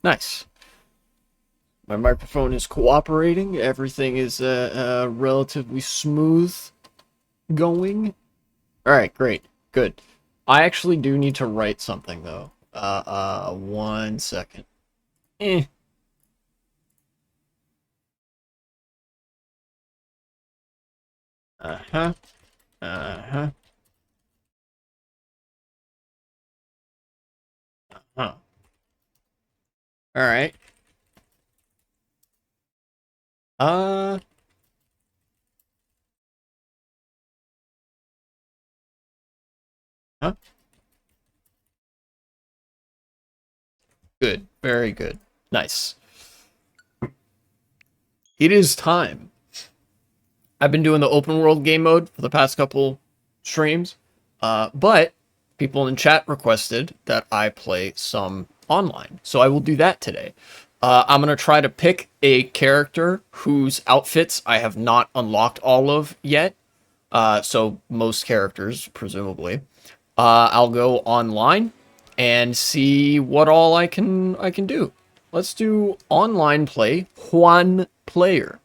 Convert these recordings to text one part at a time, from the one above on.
Nice. My microphone is cooperating. Everything is relatively smooth going. All right, great. Good. I actually do need to write something though. 1 second. Eh. Uh-huh. Uh-huh. Huh. All right. Uh, huh? Good. Very good. Nice. It is time. I've been doing the open world game mode for the past couple streams, but people in chat requested that I play some online, so I will do that today. I'm gonna try to pick a character whose outfits I have not unlocked all of yet. So most characters, presumably. I'll go online and see what all I can do. Let's do online play, one player.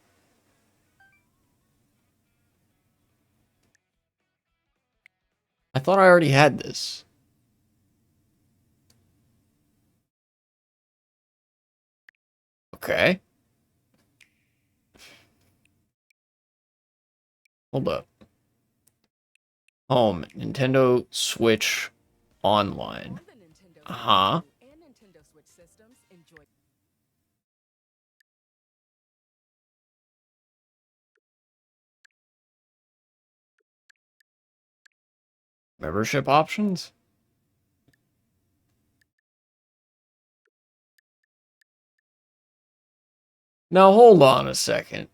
I thought I already had this. Okay. Hold up. Home, Nintendo Switch Online. Uh-huh. Membership options? Now hold on a second.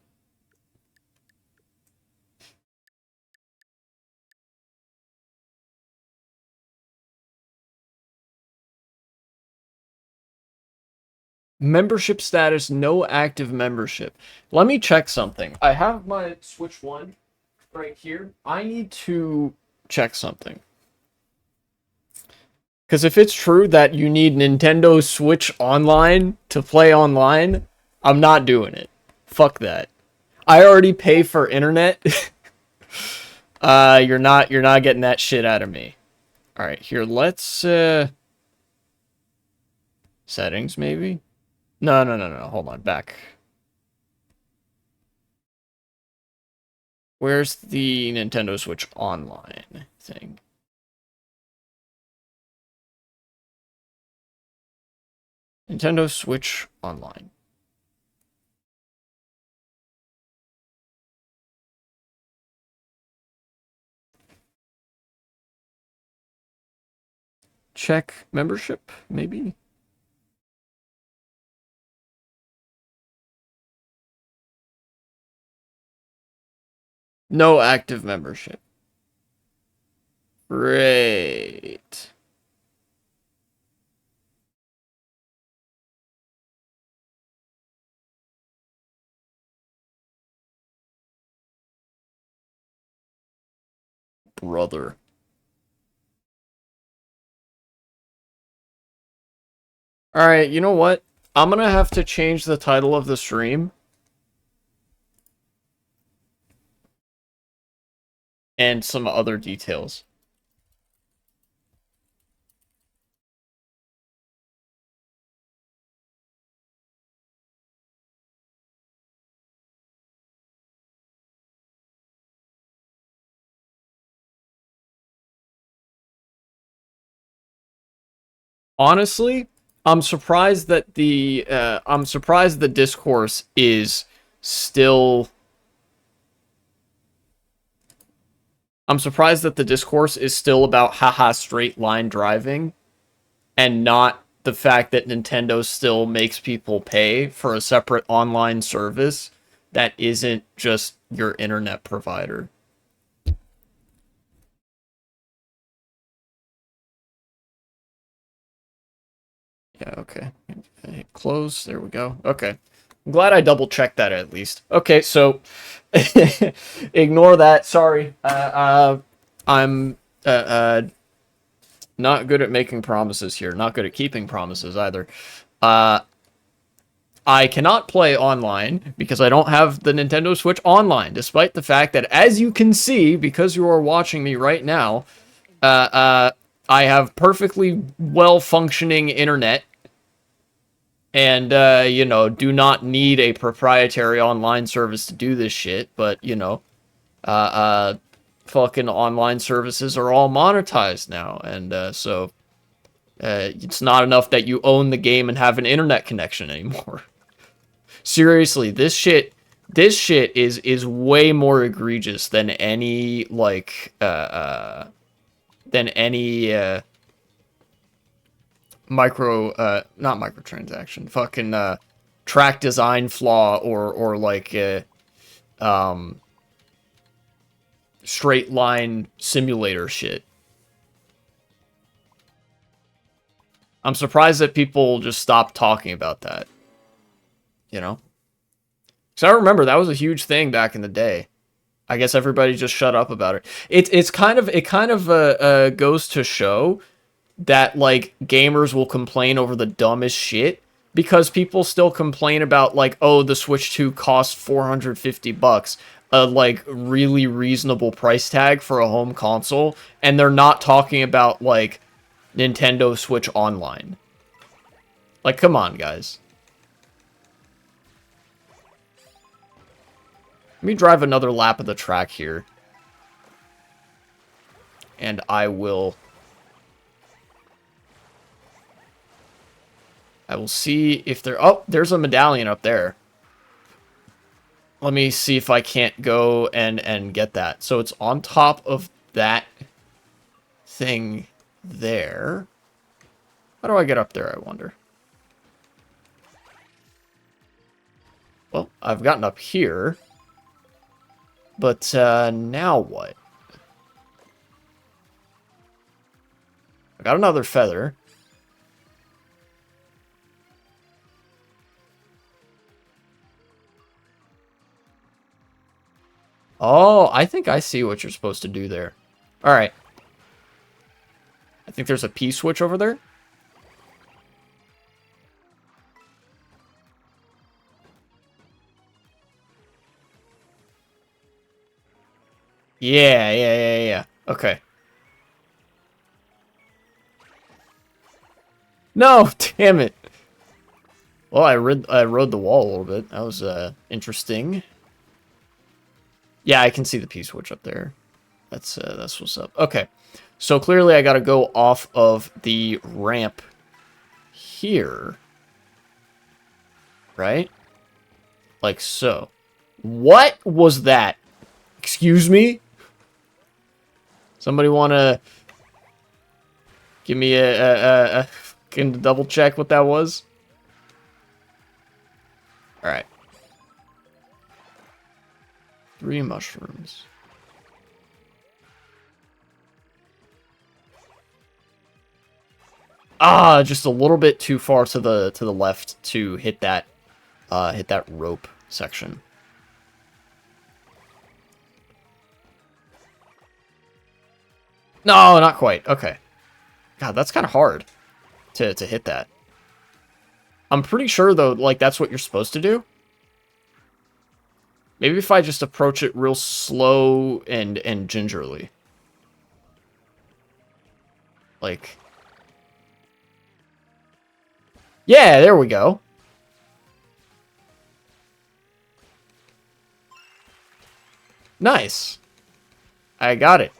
Membership status, no active membership. Let me check something. I have my Switch 1 right here. I need to check something. Because if it's true that you need Nintendo Switch Online to play online, I'm not doing it. Fuck that. I already pay for internet. You're not getting that shit out of me. All right, here, let's settings maybe. No, no, no, no. Hold on, back. Where's the Nintendo Switch Online thing? Nintendo Switch Online. Check membership, maybe? No active membership. Great. Brother. Alright, you know what? I'm gonna have to change the title of the stream and some other details. Honestly, I'm surprised the discourse is still I'm surprised that the discourse is still about haha straight line driving and not the fact that Nintendo still makes people pay for a separate online service that isn't just your internet provider. Yeah, okay. Hit close. There we go. Okay. I'm glad I double checked that at least. Okay, so ignore that. Sorry. I'm Not good at making promises here. Not good at keeping promises either. Uh, I cannot play online because I don't have the Nintendo Switch Online, despite the fact that, as you can see, because you are watching me right now, I have perfectly well-functioning internet and, you know, do not need a proprietary online service to do this shit, but, you know, fucking online services are all monetized now, and, so, it's not enough that you own the game and have an internet connection anymore. Seriously, this shit is way more egregious than any, like, than any, not microtransaction, fucking, track design flaw or like, straight line simulator shit. I'm surprised that people just stopped talking about that. You know? Because I remember that was a huge thing back in the day. I guess everybody just shut up about it. It kind of goes to show that, like, gamers will complain over the dumbest shit because people still complain about, like, oh, the Switch 2 costs $450, a, like, really reasonable price tag for a home console, and they're not talking about, like, Nintendo Switch Online. Like, come on, guys. Let me drive another lap of the track here. And I will see if there... Oh, there's a medallion up there. Let me see if I can't go and get that. So it's on top of that thing there. How do I get up there, I wonder? Well, I've gotten up here. But now what? I got another feather. Oh, I think I see what you're supposed to do there. Alright. I think there's a P switch over there. Yeah. Okay. No, damn it. Well, I rode the wall a little bit. That was interesting. Yeah, I can see the P switch up there. That's what's up. Okay. So clearly I got to go off of the ramp here. Right? Like so. What was that? Excuse me? Somebody want to give me can double check what that was? All right. 3 mushrooms. Ah, just a little bit too far to the left to hit that rope section. No, not quite. Okay. God, that's kind of hard to hit that. I'm pretty sure, though, like, that's what you're supposed to do. Maybe if I just approach it real slow and gingerly. Like... Yeah, there we go. Nice. I got it.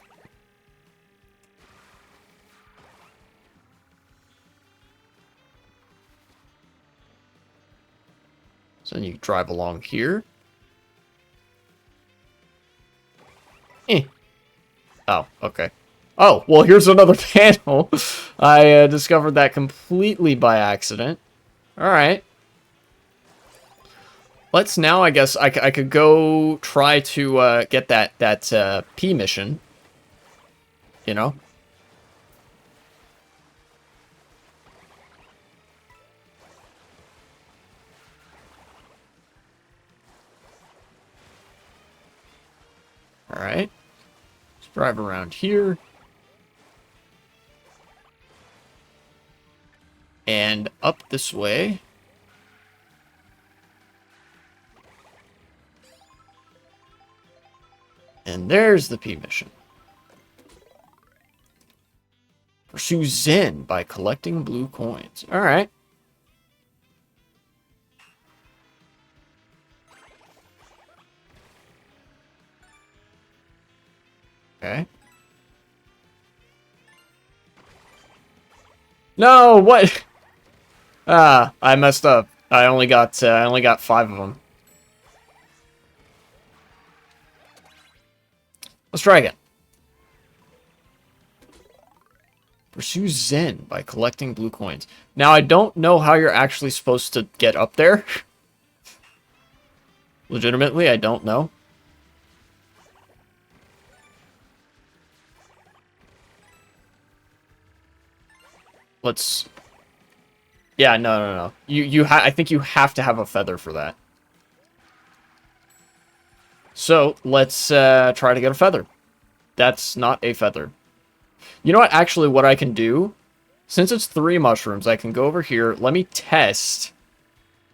So then you drive along here. Oh, okay. Oh, well, here's another panel. I discovered that completely by accident. Alright. Let's now, I guess, I could go try to get that P mission. You know? Alright. Let's drive around here. this way. And there's the P mission. Pursue Zen by collecting blue coins. Alright. Okay. No, what? Ah, I messed up. I only got 5 of them. Let's try again. Pursue Zen by collecting blue coins. Now, I don't know how you're actually supposed to get up there. Legitimately, I don't know. Let's... Yeah, no. I think you have to have a feather for that. So, let's try to get a feather. That's not a feather. You know what? Actually, what I can do, since it's 3 mushrooms, I can go over here. Let me test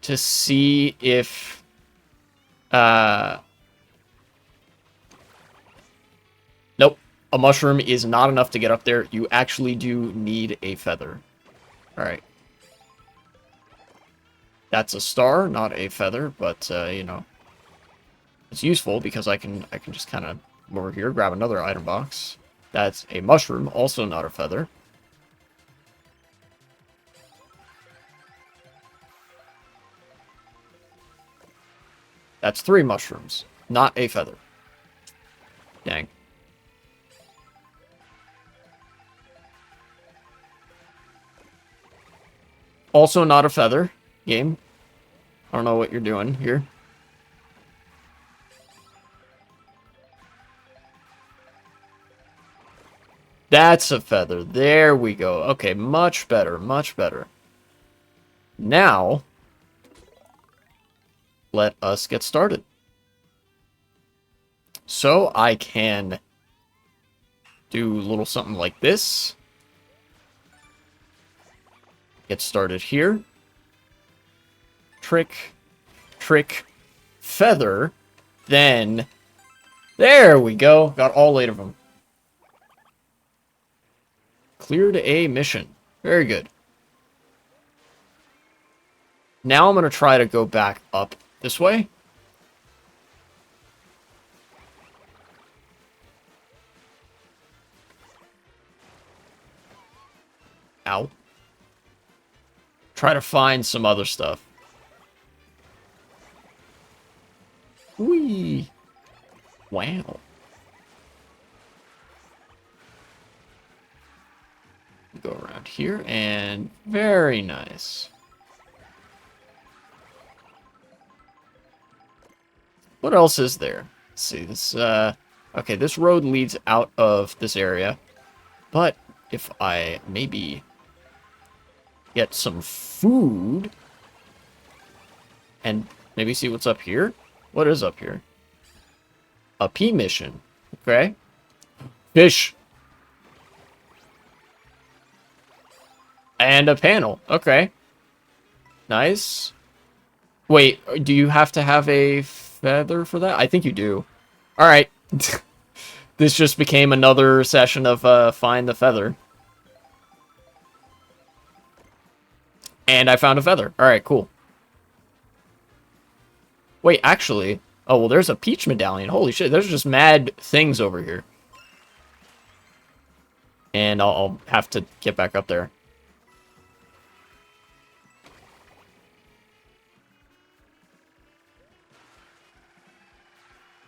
to see if... Nope. A mushroom is not enough to get up there. You actually do need a feather. Alright. That's a star, not a feather, but, you know. It's useful because I can just kind of come over here, grab another item box. That's a mushroom, also not a feather. That's 3 mushrooms, not a feather. Dang. Also not a feather, game. I don't know what you're doing here. That's a feather. There we go. Okay, much better, much better. Now, let us get started. So I can do a little something like this. Get started here. Trick, trick, feather. Then, there we go. Got all 8 of them. Cleared a mission. Very good. Now I'm going to try to go back up this way. Ow. Try to find some other stuff. Whee! Wow. Go around here, and very nice. What else is there? Let's see, this, okay, this road leads out of this area, but if I maybe get some food, and maybe see what's up here? What is up here? A P mission, okay? Fish! And a panel. Okay. Nice. Wait, do you have to have a feather for that? I think you do. Alright. This just became another session of find the feather. And I found a feather. Alright, cool. Wait, actually... Oh, well, there's a peach medallion. Holy shit, there's just mad things over here. And I'll have to get back up there.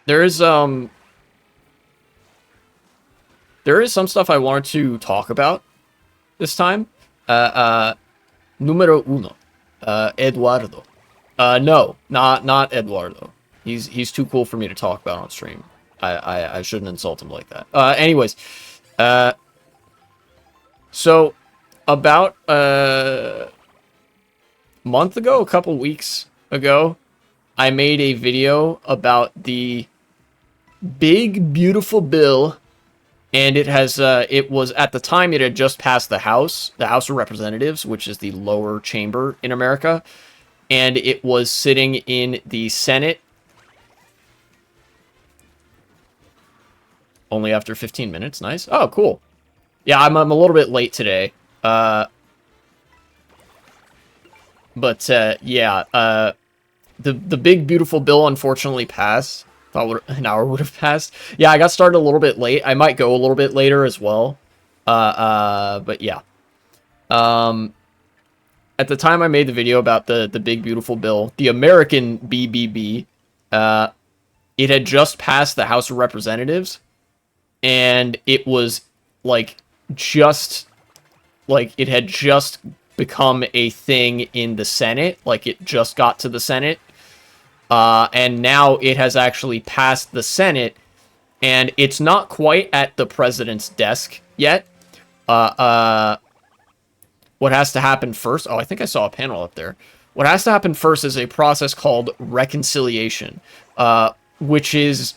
There is some stuff I wanted to talk about this time. Numero uno. Eduardo. No, not Eduardo. He's too cool for me to talk about on stream. I shouldn't insult him like that. Anyways. So, about a month ago, a couple weeks ago, I made a video about the big, beautiful bill And it was, at the time, it had just passed the House of Representatives, which is the lower chamber in America, and it was sitting in the Senate only after 15 minutes. Nice. Oh, cool. Yeah, I'm a little bit late today. The big beautiful bill unfortunately passed. Thought an hour would have passed. Yeah, I got started a little bit late. I might go a little bit later as well. But yeah. At the time I made the video about the big beautiful bill, the American BBB, it had just passed the House of Representatives, and it was like it had just become a thing in the Senate. Like, it just got to the Senate. And now it has actually passed the Senate, and it's not quite at the president's desk yet. What has to happen first... Oh, I think I saw a panel up there. What has to happen first is a process called reconciliation, which is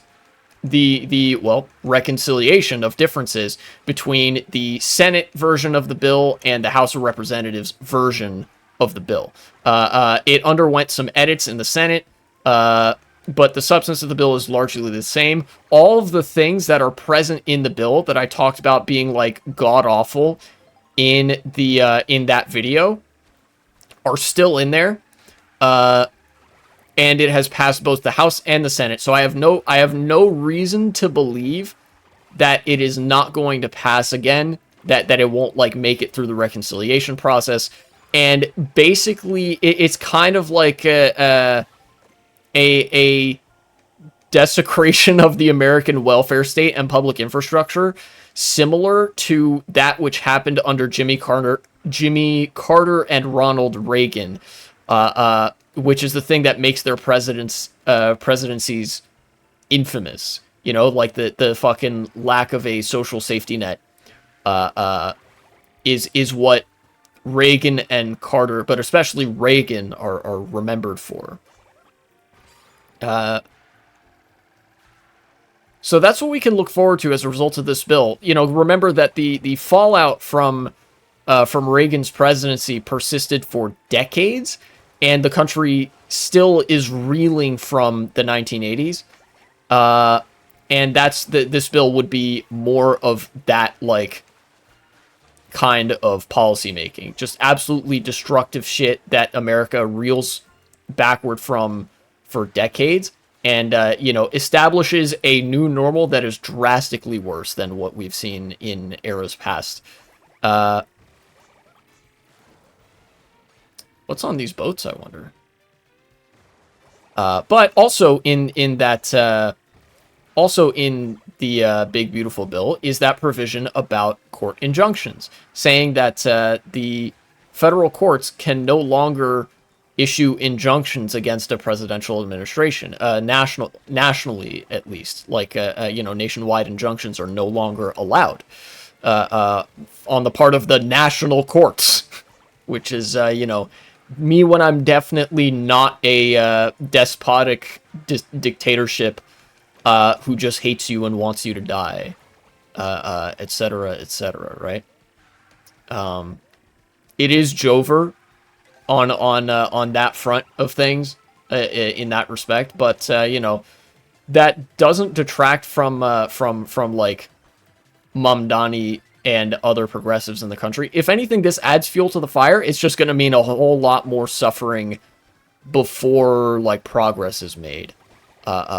the reconciliation of differences between the Senate version of the bill and the House of Representatives version of the bill. It underwent some edits in the Senate, but the substance of the bill is largely the same. All of the things that are present in the bill that I talked about being, like, god-awful in that video are still in there. And it has passed both the House and the Senate. So I have no reason to believe that it is not going to pass again, that it won't, like, make it through the reconciliation process. And basically, it's kind of like a desecration of the American welfare state and public infrastructure, similar to that which happened under Jimmy Carter and Ronald Reagan, which is the thing that makes their presidencies infamous. You know, like the fucking lack of a social safety net is what Reagan and Carter, but especially Reagan, are remembered for. So that's what we can look forward to as a result of this bill. You know, remember that the fallout from Reagan's presidency persisted for decades, and the country still is reeling from the 1980s. And this bill would be more of that, like, kind of policy making. Just absolutely destructive shit that America reels backward from for decades, and establishes a new normal that is drastically worse than what we've seen in eras past. What's on these boats, I wonder? But also in the big beautiful bill is that provision about court injunctions, saying that the federal courts can no longer issue injunctions against a presidential administration, nationally at least. Like, nationwide injunctions are no longer allowed on the part of the national courts, which is, me when I'm definitely not a despotic dictatorship who just hates you and wants you to die, etc., right? It is Jover on that front of things, in that respect, but that doesn't detract from like Mamdani and other progressives in the country. If anything, this adds fuel to the fire. It's just going to mean a whole lot more suffering before, like, progress is made,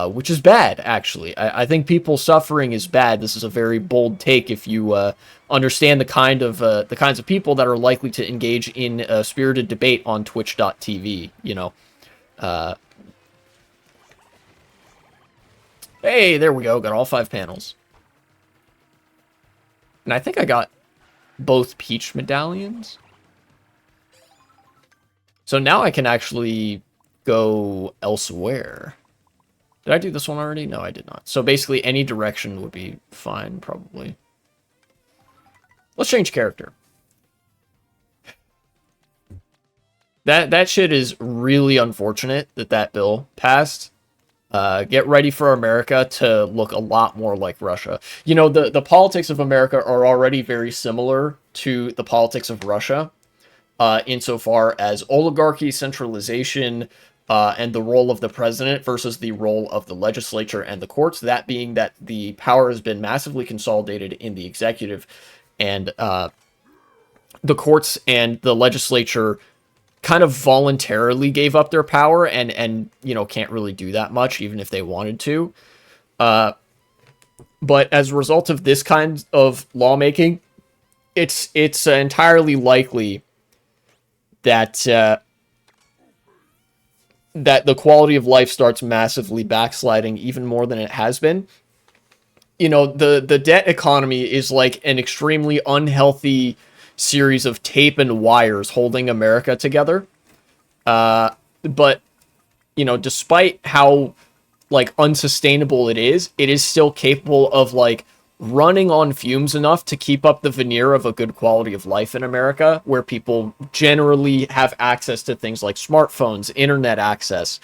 which is bad, actually. I think people suffering is bad. This is a very bold take if you understand the kinds of people that are likely to engage in spirited debate on twitch.tv, Hey, there we go. Got all 5 panels. And I think I got both peach medallions. So now I can actually go elsewhere. Did I do this one already? No, I did not. So basically any direction would be fine, probably. Let's change character. That shit is really unfortunate that bill passed. Get ready for America to look a lot more like Russia. You know, the politics of America are already very similar to the politics of Russia, insofar as oligarchy, centralization, and the role of the president versus the role of the legislature and the courts. That being that the power has been massively consolidated in the executive, and the courts and the legislature kind of voluntarily gave up their power and you know can't really do that much even if they wanted to. But as a result of this kind of lawmaking, it's entirely likely that that the quality of life starts massively backsliding even more than it has been. You know, the debt economy is like an extremely unhealthy series of tape and wires holding America together. But you know, despite how like unsustainable it is still capable of like running on fumes enough to keep up the veneer of a good quality of life in America, where people generally have access to things like smartphones, internet access,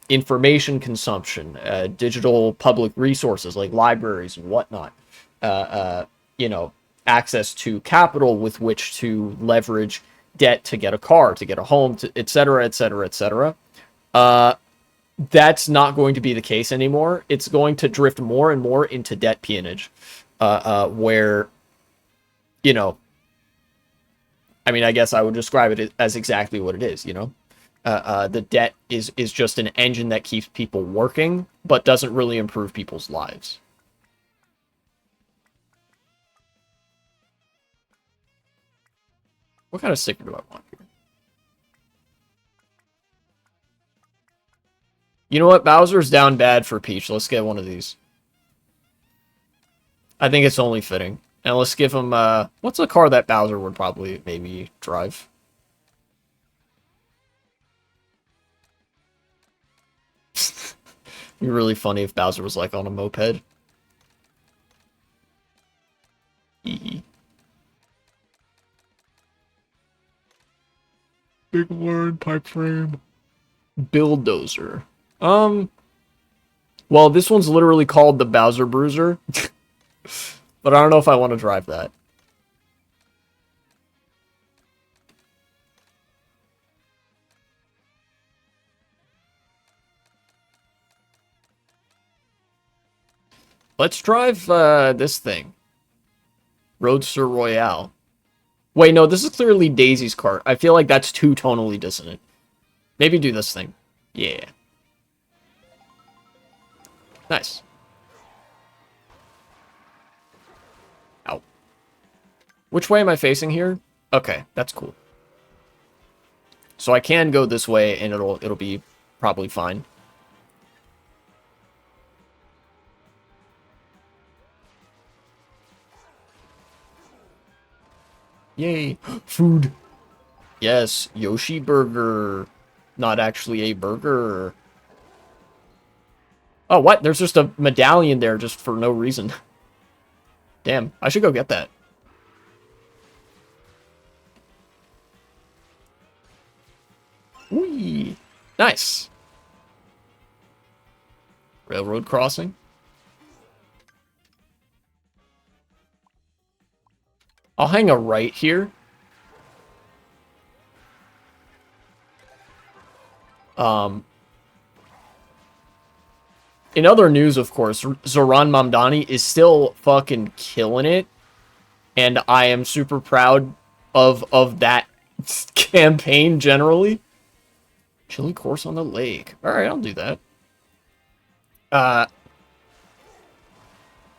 information consumption, digital public resources like libraries and whatnot, you know, access to capital with which to leverage debt to get a car, to get a home, to, et cetera, et cetera, et cetera. That's not going to be the case anymore. It's going to drift more and more into debt peonage, where, you know, I mean, I guess I would describe it as exactly what it is, you know? The debt is just an engine that keeps people working, but doesn't really improve people's lives. What kind of sticker do I want here? You know what? Bowser's down bad for Peach. Let's get one of these. I think it's only fitting. And let's give him, what's a car that Bowser would probably maybe drive? It'd be really funny if Bowser was like on a moped. Big word, pipe frame. Bulldozer. Well, this one's literally called the Bowser Bruiser. But I don't know if I want to drive that. Let's drive this thing. Roadster Royale. Wait, no, this is clearly Daisy's cart. I feel like that's too tonally dissonant. Maybe do this thing. Yeah. Nice. Ow. Which way am I facing here? Okay, that's cool. So I can go this way and it'll be probably fine. Yay. Food. Yes, Yoshi Burger. Not actually a burger. Oh, what? There's just a medallion there just for no reason. Damn, I should go get that. Whee! Nice. Railroad crossing. I'll hang a right here. In other news, of course, Zoran Mamdani is still fucking killing it. And I am super proud of that campaign generally. Chili course on the lake. Alright, I'll do that.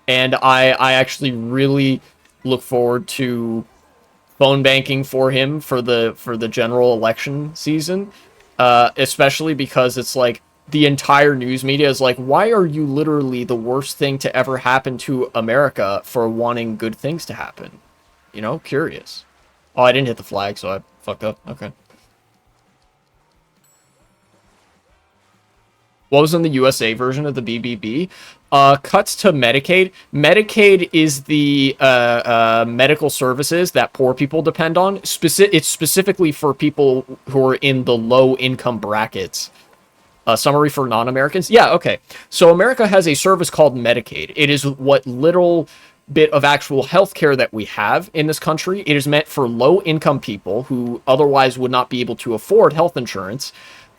And I actually really look forward to phone banking for him for the general election season. Especially because it's like the entire news media is like, why are you literally the worst thing to ever happen to America for wanting good things to happen? You know, curious. Oh, I didn't hit the flag, so I fucked up. Okay. What was in the USA version of the BBB? Cuts to Medicaid. Medicaid is the medical services that poor people depend on. It's specifically for people who are in the low income brackets. A summary for non-Americans? Yeah, okay. So America has a service called Medicaid. It is what little bit of actual healthcare that we have in this country. It is meant for low-income people who otherwise would not be able to afford health insurance,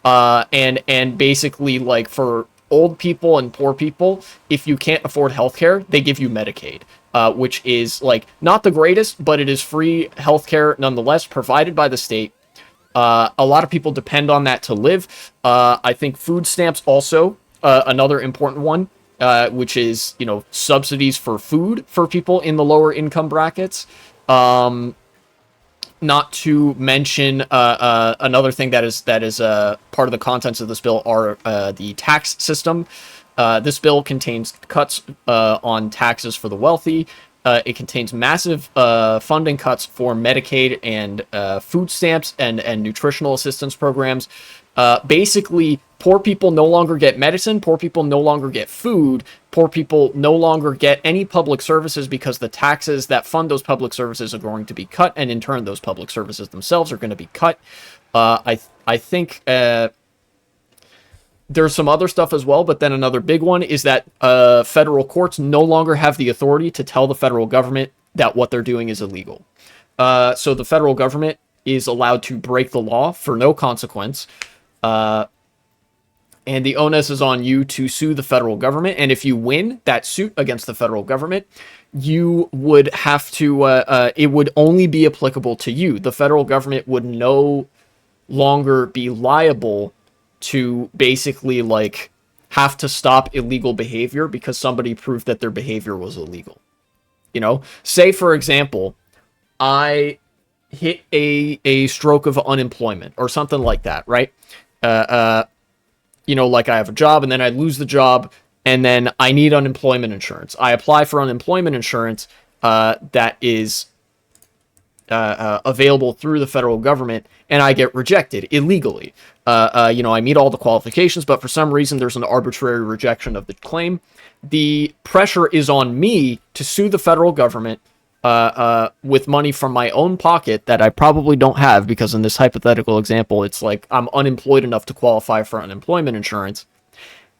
and basically like for old people and poor people, if you can't afford healthcare, they give you Medicaid, which is like not the greatest, but it is free healthcare nonetheless, provided by the state. A lot of people depend on that to live. I think food stamps also another important one, which is subsidies for food for people in the lower income brackets. Not to mention another thing that is part of the contents of this bill are the tax system. This bill contains cuts on taxes for the wealthy. It contains massive funding cuts for Medicaid and food stamps and nutritional assistance programs. Basically, poor people no longer get medicine, poor people no longer get food, poor people no longer get any public services because the taxes that fund those public services are going to be cut, and in turn, those public services themselves are going to be cut. I think there's some other stuff as well, but then another big one is that federal courts no longer have the authority to tell the federal government that what they're doing is illegal. So the federal government is allowed to break the law for no consequence. And the onus is on you to sue the federal government. And if you win that suit against the federal government, you would have to, it would only be applicable to you. The federal government would no longer be liable to basically like have to stop illegal behavior because somebody proved that their behavior was illegal. Say for example, I hit a stroke of unemployment or something like that, right? Like I have a job and then I lose the job and then I need unemployment insurance. I apply for unemployment insurance that is available through the federal government, and I get rejected illegally. I meet all the qualifications, but for some reason there's an arbitrary rejection of the claim. The pressure is on me to sue the federal government with money from my own pocket that I probably don't have, because in this hypothetical example, it's like I'm unemployed enough to qualify for unemployment insurance.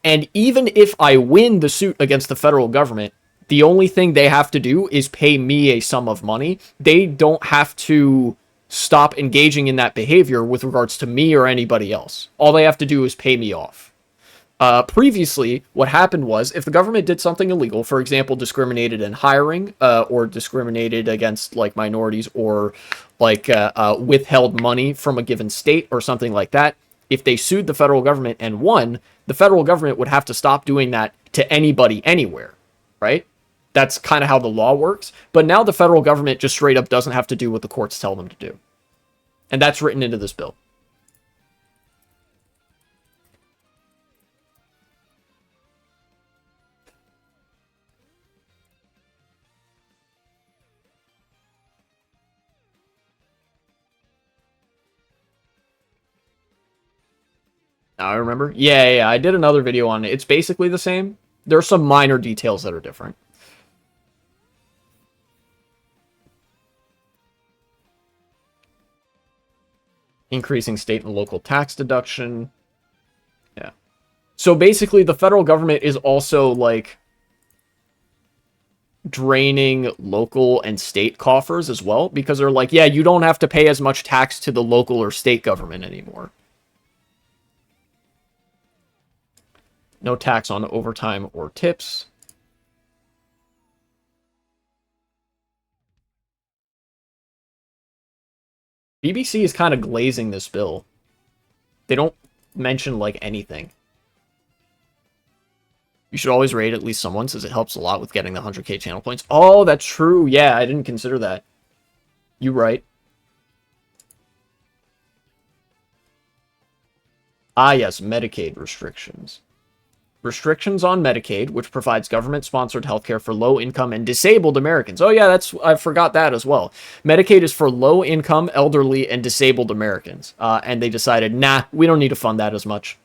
And even if I win the suit against the federal government, the only thing they have to do is pay me a sum of money. They don't have to stop engaging in that behavior with regards to me or anybody else. All they have to do is pay me off. Previously, what happened was if the government did something illegal, for example, discriminated in hiring or discriminated against like minorities or like withheld money from a given state or something like that, if they sued the federal government and won, the federal government would have to stop doing that to anybody anywhere, right? That's kind of how the law works. But now the federal government just straight up doesn't have to do what the courts tell them to do. And that's written into this bill. I remember. Yeah, I did another video on it. It's basically the same. There are some minor details that are different. Increasing state and local tax deduction. Yeah. So basically, the federal government is also, like, draining local and state coffers as well, because they're like, yeah, you don't have to pay as much tax to the local or state government anymore. No tax on overtime or tips. BBC is kind of glazing this bill. They don't mention, like, anything. You should always raid at least someone, since it helps a lot with getting the 100k channel points. Oh, that's true. Yeah, I didn't consider that. You right. Ah, yes, Medicaid restrictions. Restrictions on Medicaid, which provides government-sponsored healthcare for low-income and disabled Americans. Oh yeah, I forgot that as well. Medicaid is for low-income, elderly, and disabled Americans. And they decided, nah, we don't need to fund that as much.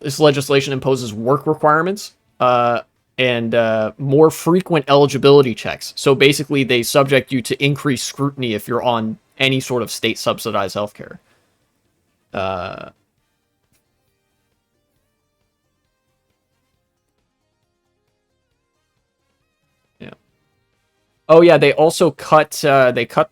This legislation imposes work requirements and more frequent eligibility checks. So basically, they subject you to increased scrutiny if you're on any sort of state-subsidized healthcare. Oh yeah, they cut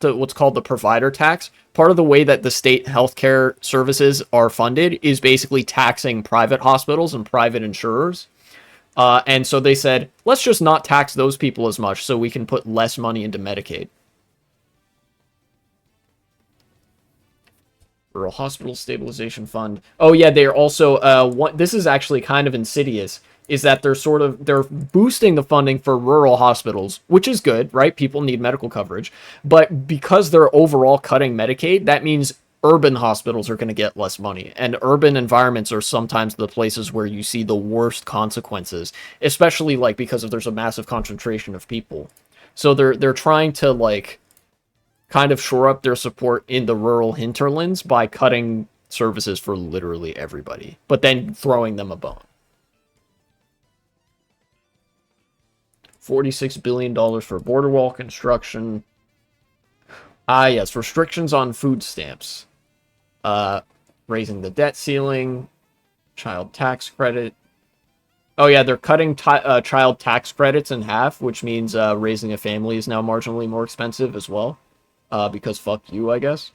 the what's called the provider tax. Part of the way that the state healthcare services are funded is basically taxing private hospitals and private insurers. And so they said, let's just not tax those people as much so we can put less money into Medicaid. Rural Hospital Stabilization Fund. Oh yeah, they're also this is actually kind of insidious, is that they're boosting the funding for rural hospitals, which is good, right? People need medical coverage. But because they're overall cutting Medicaid, that means urban hospitals are going to get less money. And urban environments are sometimes the places where you see the worst consequences, especially like because of there's a massive concentration of people. So they're trying to like kind of shore up their support in the rural hinterlands by cutting services for literally everybody, but then throwing them a bone. $46 billion for border wall construction. Ah, yes, restrictions on food stamps. Raising the debt ceiling, child tax credit. Oh yeah, they're cutting child tax credits in half, which means raising a family is now marginally more expensive as well. Because fuck you, I guess.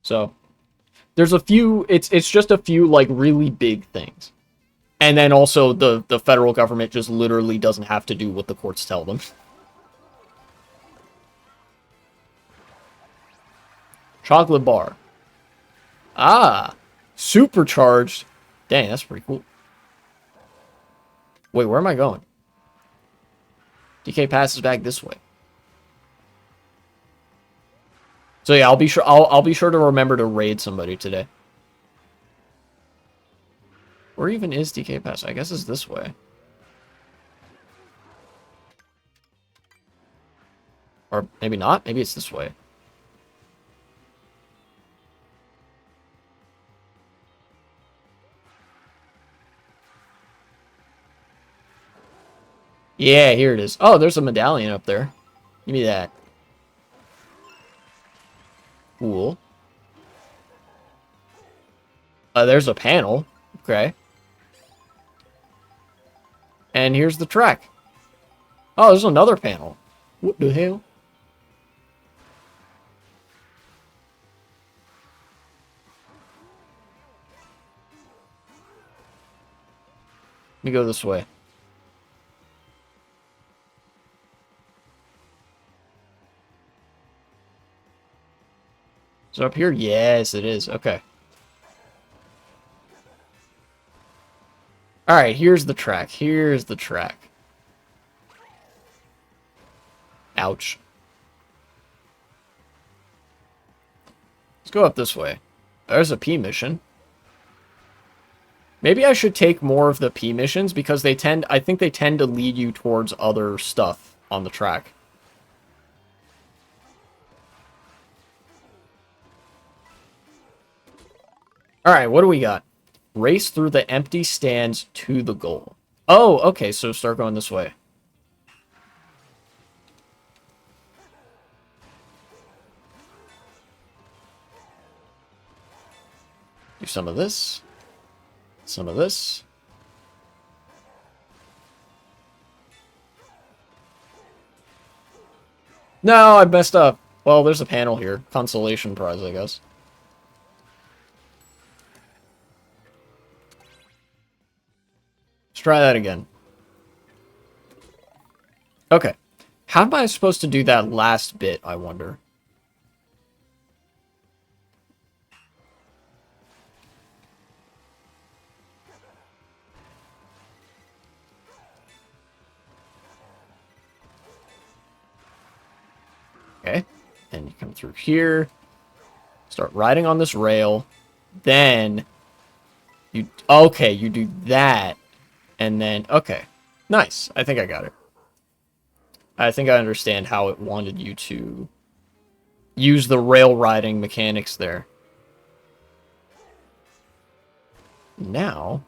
So there's a few. It's just a few like really big things, and then also the federal government just literally doesn't have to do what the courts tell them. Chocolate bar. Ah, supercharged. Dang, that's pretty cool. Wait, where am I going? DK passes back this way. So yeah, I'll be sure. I'll be sure to remember to raid somebody today. Where even is DK pass? I guess it's this way. Or maybe not. Maybe it's this way. Yeah, here it is. Oh, there's a medallion up there. Give me that. Cool. There's a panel. Okay. And here's the track. Oh, there's another panel. What the hell? Let me go this way. Is it up here? Yes, it is. Okay. Alright, here's the track. Here's the track. Ouch. Let's go up this way. There's a P mission. Maybe I should take more of the P missions because I think they tend to lead you towards other stuff on the track. Alright, what do we got? Race through the empty stands to the goal. Oh, okay, so start going this way. Do some of this. Some of this. No, I messed up. Well, there's a panel here. Consolation prize, I guess. Let's try that again. Okay. How am I supposed to do that last bit, I wonder? Okay. And you come through here. Start riding on this rail. Then you... Okay, you do that. And then... Okay. Nice. I think I got it. I think I understand how it wanted you to use the rail riding mechanics there. Now,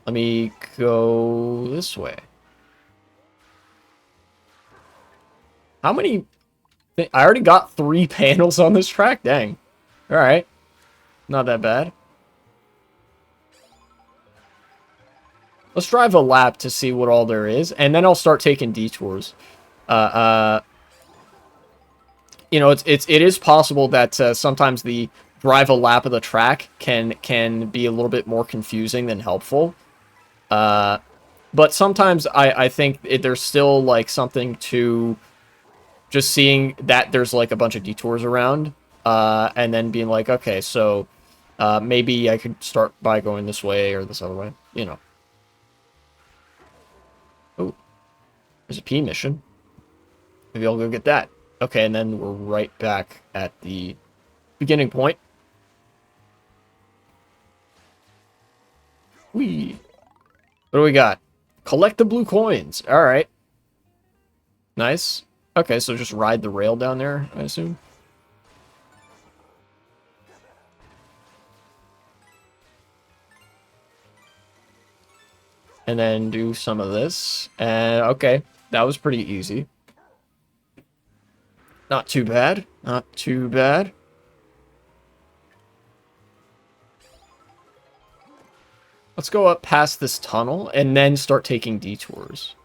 let me go this way. How many... I already got 3 panels on this track? Dang. Alright. Not that bad. Let's drive a lap to see what all there is, and then I'll start taking detours. Uh, you know, it is possible that sometimes the drive a lap of the track can be a little bit more confusing than helpful. But sometimes I think there's still like something to just seeing that there's like a bunch of detours around, and then being like, okay, so maybe I could start by going this way or this other way, you know. Oh, there's a P mission. Maybe I'll go get that. Okay, and then we're right back at the beginning point. Whee! What do we got? Collect the blue coins. All right. Nice. Okay, so just ride the rail down there, I assume. And then do some of this. Okay, that was pretty easy. Not too bad. Not too bad. Let's go up past this tunnel and then start taking detours.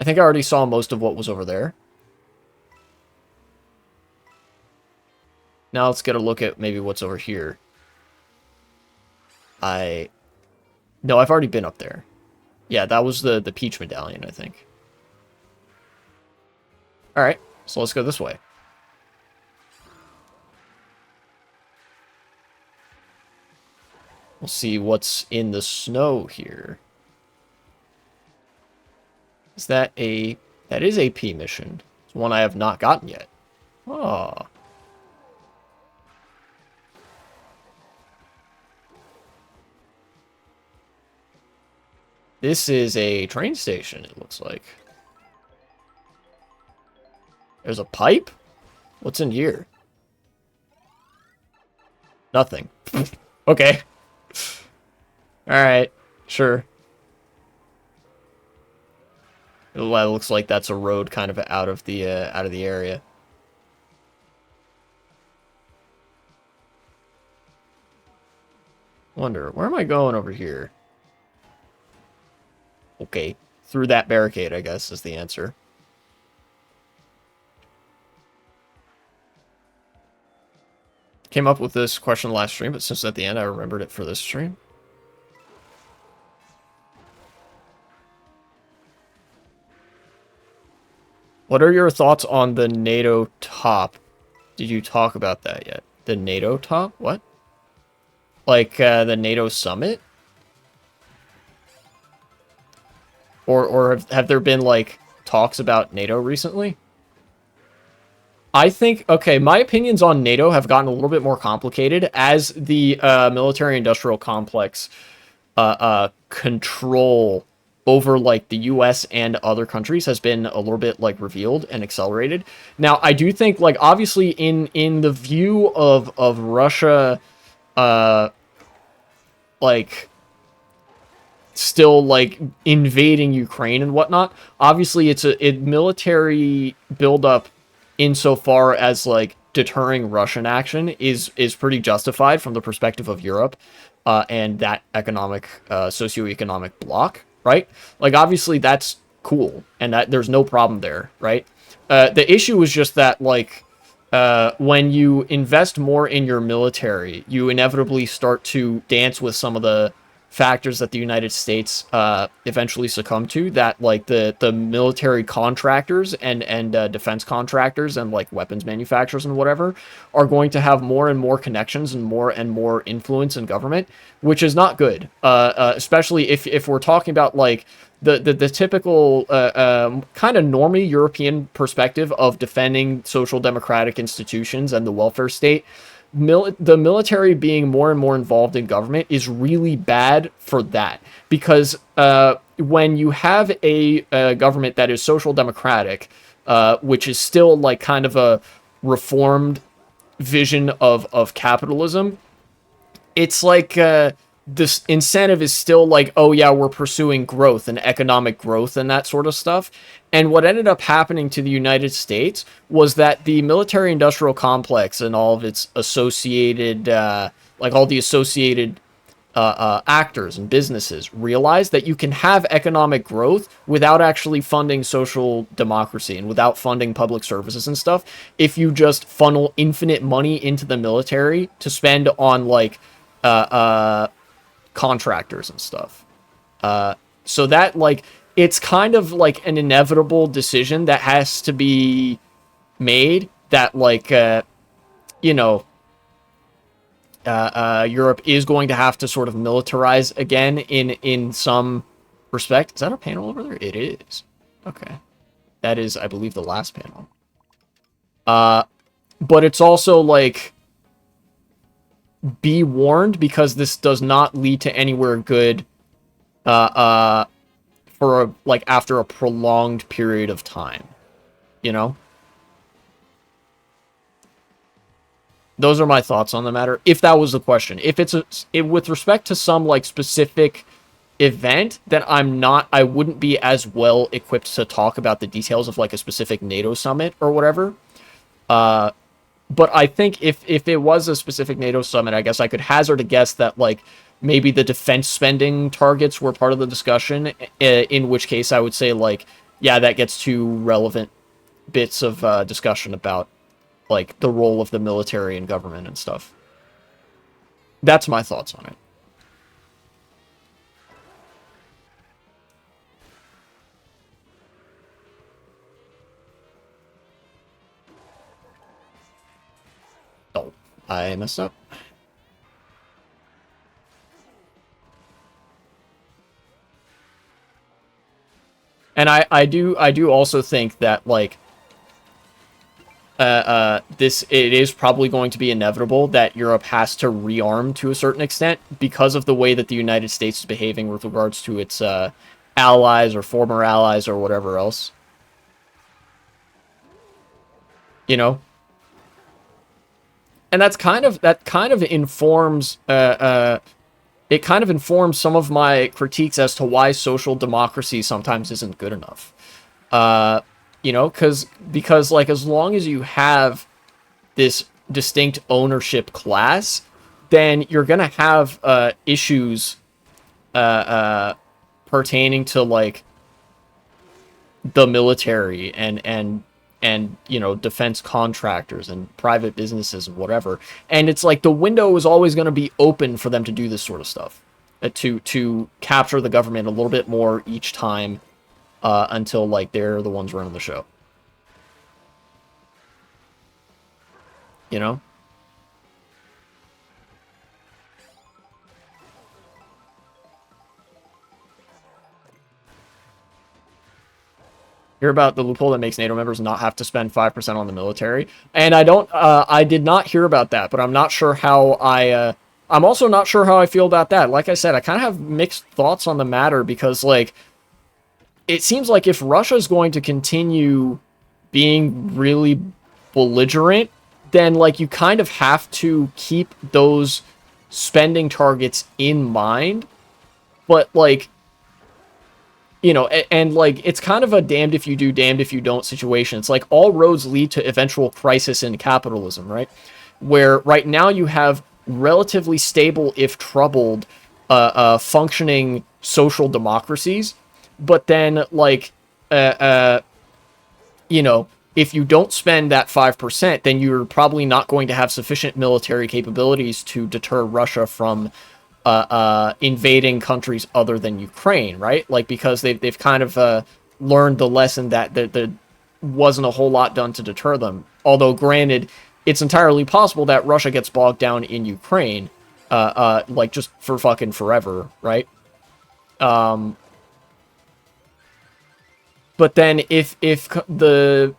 I think I already saw most of what was over there. Now let's get a look at maybe what's over here. No, I've already been up there. Yeah, that was the Peach Medallion, I think. Alright, so let's go this way. We'll see what's in the snow here. Is that a... That is a P mission. It's one I have not gotten yet. Oh. This is a train station, it looks like. There's a pipe? What's in here? Nothing. Okay. Alright. Sure. It looks like that's a road kind of out of the area. Wonder, where am I going over here? Okay. Through that barricade, I guess, is the answer. Came up with this question last stream, but since at the end I remembered it for this stream. What are your thoughts on the NATO top? Did you talk about that yet? The NATO top? What? Like the NATO summit? Or have there been like talks about NATO recently? I think, okay, my opinions on NATO have gotten a little bit more complicated as the military-industrial complex control over, like, the U.S. and other countries has been a little bit, like, revealed and accelerated. Now, I do think, like, obviously in the view of Russia, like, still, like, invading Ukraine and whatnot, obviously it's a military buildup insofar as like deterring Russian action is pretty justified from the perspective of Europe and that economic socioeconomic bloc, right? Like obviously that's cool and that there's no problem there, right? The issue is just that like when you invest more in your military, you inevitably start to dance with some of the factors that the United States eventually succumb to, that like the military contractors and defense contractors and like weapons manufacturers and whatever are going to have more and more connections and more influence in government, which is not good, especially if we're talking about like the typical kind of normie European perspective of defending social democratic institutions and the welfare state. The military being more and more involved in government is really bad for that, because when you have a government that is social democratic, which is still like kind of a reformed vision of capitalism, it's like this incentive is still like, oh yeah, we're pursuing growth and economic growth and that sort of stuff. And what ended up happening to the United States was that the military industrial complex and all of its associated, like all the associated actors and businesses realized that you can have economic growth without actually funding social democracy and without funding public services and stuff if you just funnel infinite money into the military to spend on like uh, uh, contractors and stuff. So that like it's kind of like an inevitable decision that has to be made that like you know Europe is going to have to sort of militarize again in some respect. Is that a panel over there? It is. Okay. That is, I believe, the last panel. But it's also like be warned because this does not lead to anywhere good for like after a prolonged period of time. You know? Those are my thoughts on the matter. If that was the question, if it's with respect to some like specific event, then I wouldn't be as well equipped to talk about the details of like a specific NATO summit or whatever. But I think if it was a specific NATO summit, I guess I could hazard a guess that like maybe the defense spending targets were part of the discussion. In which case, I would say like, yeah, that gets to relevant bits of discussion about like the role of the military and government and stuff. That's my thoughts on it. Oh, I messed up. And I do also think that like this it is probably going to be inevitable that Europe has to rearm to a certain extent because of the way that the United States is behaving with regards to its allies or former allies or whatever else. You know, and that kind of informs it kind of informs some of my critiques as to why social democracy sometimes isn't good enough. You know, because like as long as you have this distinct ownership class, then you're gonna have issues uh, uh, pertaining to like the military and you know defense contractors and private businesses and whatever. And it's like the window is always going to be open for them to do this sort of stuff, to capture the government a little bit more each time until like they're the ones running the show. You know? Hear about the loophole that makes NATO members not have to spend 5% on the military. And I did not hear about that, but I'm not sure how I'm also not sure how I feel about that. Like I said, I kind of have mixed thoughts on the matter because, like, it seems like if Russia's going to continue being really belligerent, then, like, you kind of have to keep those spending targets in mind. But, like, you know, and like it's kind of a damned if you do, damned if you don't situation. It's like all roads lead to eventual crisis in capitalism, right? Where right now you have relatively stable, if troubled, functioning social democracies, but then like, uh, uh, you know, if you don't spend that 5%, then you're probably not going to have sufficient military capabilities to deter Russia from invading countries other than Ukraine, right? Like because they've kind of learned the lesson that there wasn't a whole lot done to deter them. Although, granted, it's entirely possible that Russia gets bogged down in Ukraine, like just for fucking forever, right? But then if the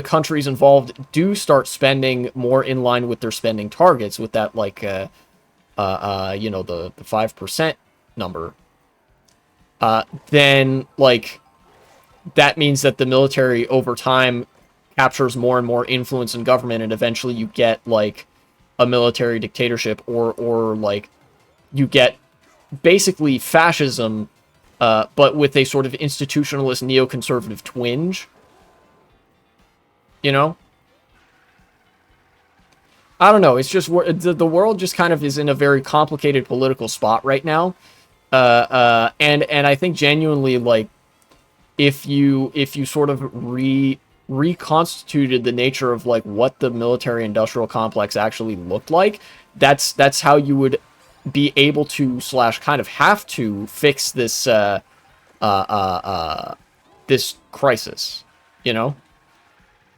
countries involved do start spending more in line with their spending targets, with that like you know, the 5% number, then like that means that the military over time captures more and more influence in government, and eventually you get like a military dictatorship or like you get basically fascism, but with a sort of institutionalist neoconservative twinge. You know? I don't know. It's just the world just kind of is in a very complicated political spot right now. And I think genuinely, like, if you sort of reconstituted the nature of like what the military industrial complex actually looked like, that's how you would be able to / kind of have to fix this this crisis, you know?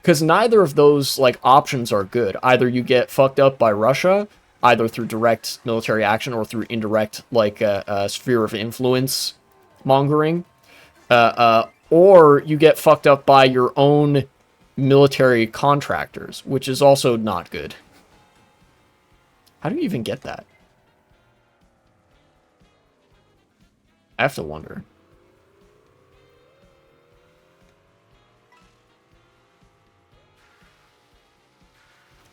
Because neither of those like options are good. Either you get fucked up by Russia, either through direct military action or through indirect like sphere of influence mongering, or you get fucked up by your own military contractors, which is also not good. How do you even get that? I have to wonder.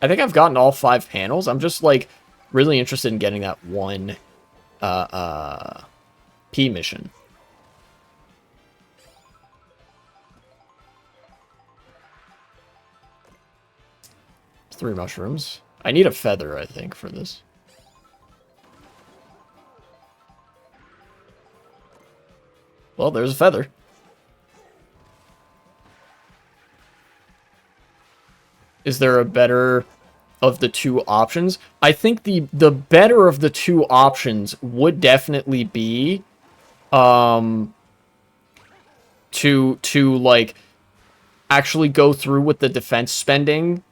I think I've gotten all 5 panels. I'm just, like, really interested in getting that one, P mission. It's 3 mushrooms. I need a feather, I think, for this. Well, there's a feather. Is there a better of the 2 options? I think the better of the 2 options would definitely be to like actually go through with the defense spending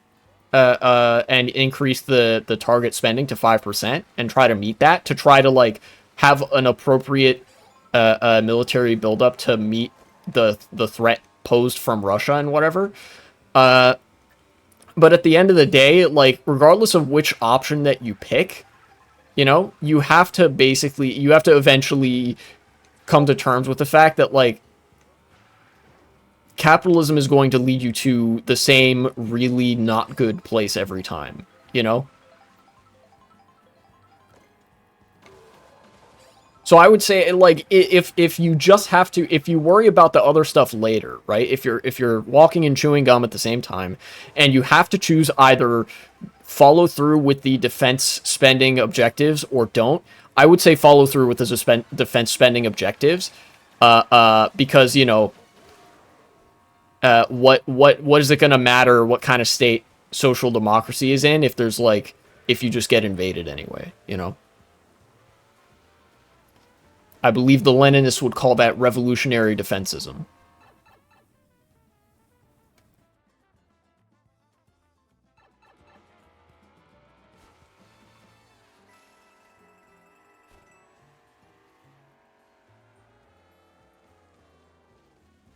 and increase the target spending to 5% and try to meet that, to try to like have an appropriate military buildup to meet the threat posed from Russia and whatever. But at the end of the day, like, regardless of which option that you pick, you know, you have to eventually come to terms with the fact that, like, capitalism is going to lead you to the same really not good place every time, you know? So I would say, like, if you just have to, if you worry about the other stuff later, right? If you're walking and chewing gum at the same time, and you have to choose either follow through with the defense spending objectives or don't, I would say follow through with the defense spending objectives, because, you know, what is it going to matter what kind of state social democracy is in if there's like, if you just get invaded anyway, you know? I believe the Leninists would call that revolutionary defensism.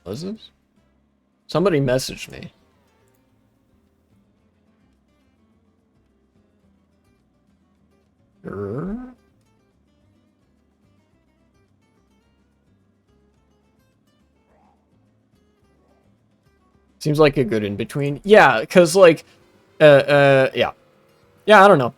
What is this? Somebody messaged me. Seems like a good in-between. Yeah, because, like, yeah. Yeah, I don't know.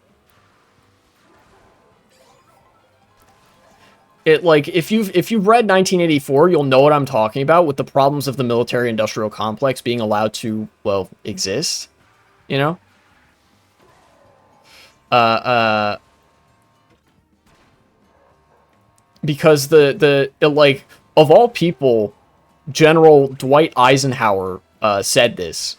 It, like, if you've read 1984, you'll know what I'm talking about with the problems of the military-industrial complex being allowed to, well, exist, you know? Because like, of all people, General Dwight Eisenhower said this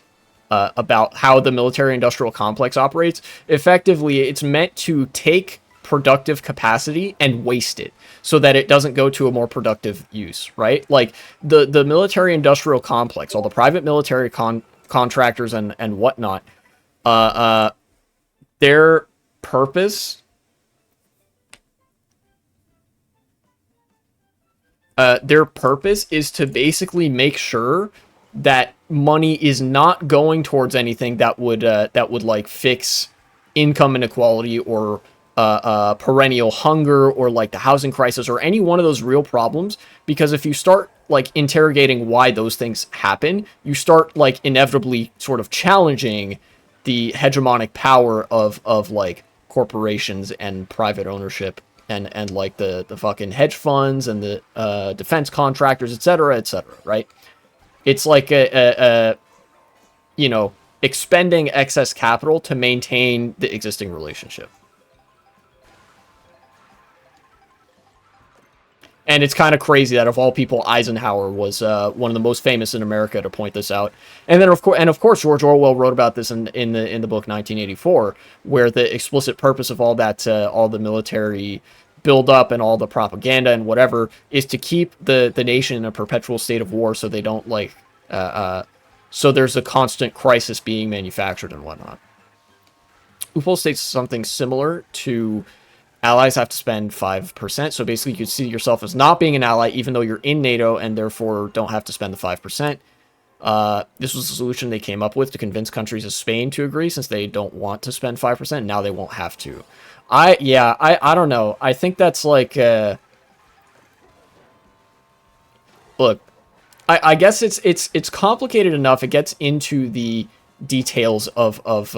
about how the military-industrial complex operates. Effectively, it's meant to take productive capacity and waste it so that it doesn't go to a more productive use, right? Like, the military-industrial complex, all the private military contractors and whatnot, their purpose... their purpose is to basically make sure that money is not going towards anything that would like fix income inequality or perennial hunger or like the housing crisis or any one of those real problems. Because if you start like interrogating why those things happen, you start like inevitably sort of challenging the hegemonic power of like corporations and private ownership and like the fucking hedge funds and the defense contractors, etc., right? It's like a you know, expending excess capital to maintain the existing relationship. And it's kind of crazy that of all people, Eisenhower was one of the most famous in America to point this out. And then of course, George Orwell wrote about this in the book 1984, where the explicit purpose of all that, all the military buildup and all the propaganda and whatever, is to keep the nation in a perpetual state of war, so they don't so there's a constant crisis being manufactured and whatnot. Upal states something similar to allies have to spend 5%. So basically, you could see yourself as not being an ally, even though you're in NATO and therefore don't have to spend the 5%. This was the solution they came up with to convince countries of Spain to agree, since they don't want to spend 5%. Now they won't have to. I don't know. I think that's like, look, I guess it's complicated enough. It gets into the details of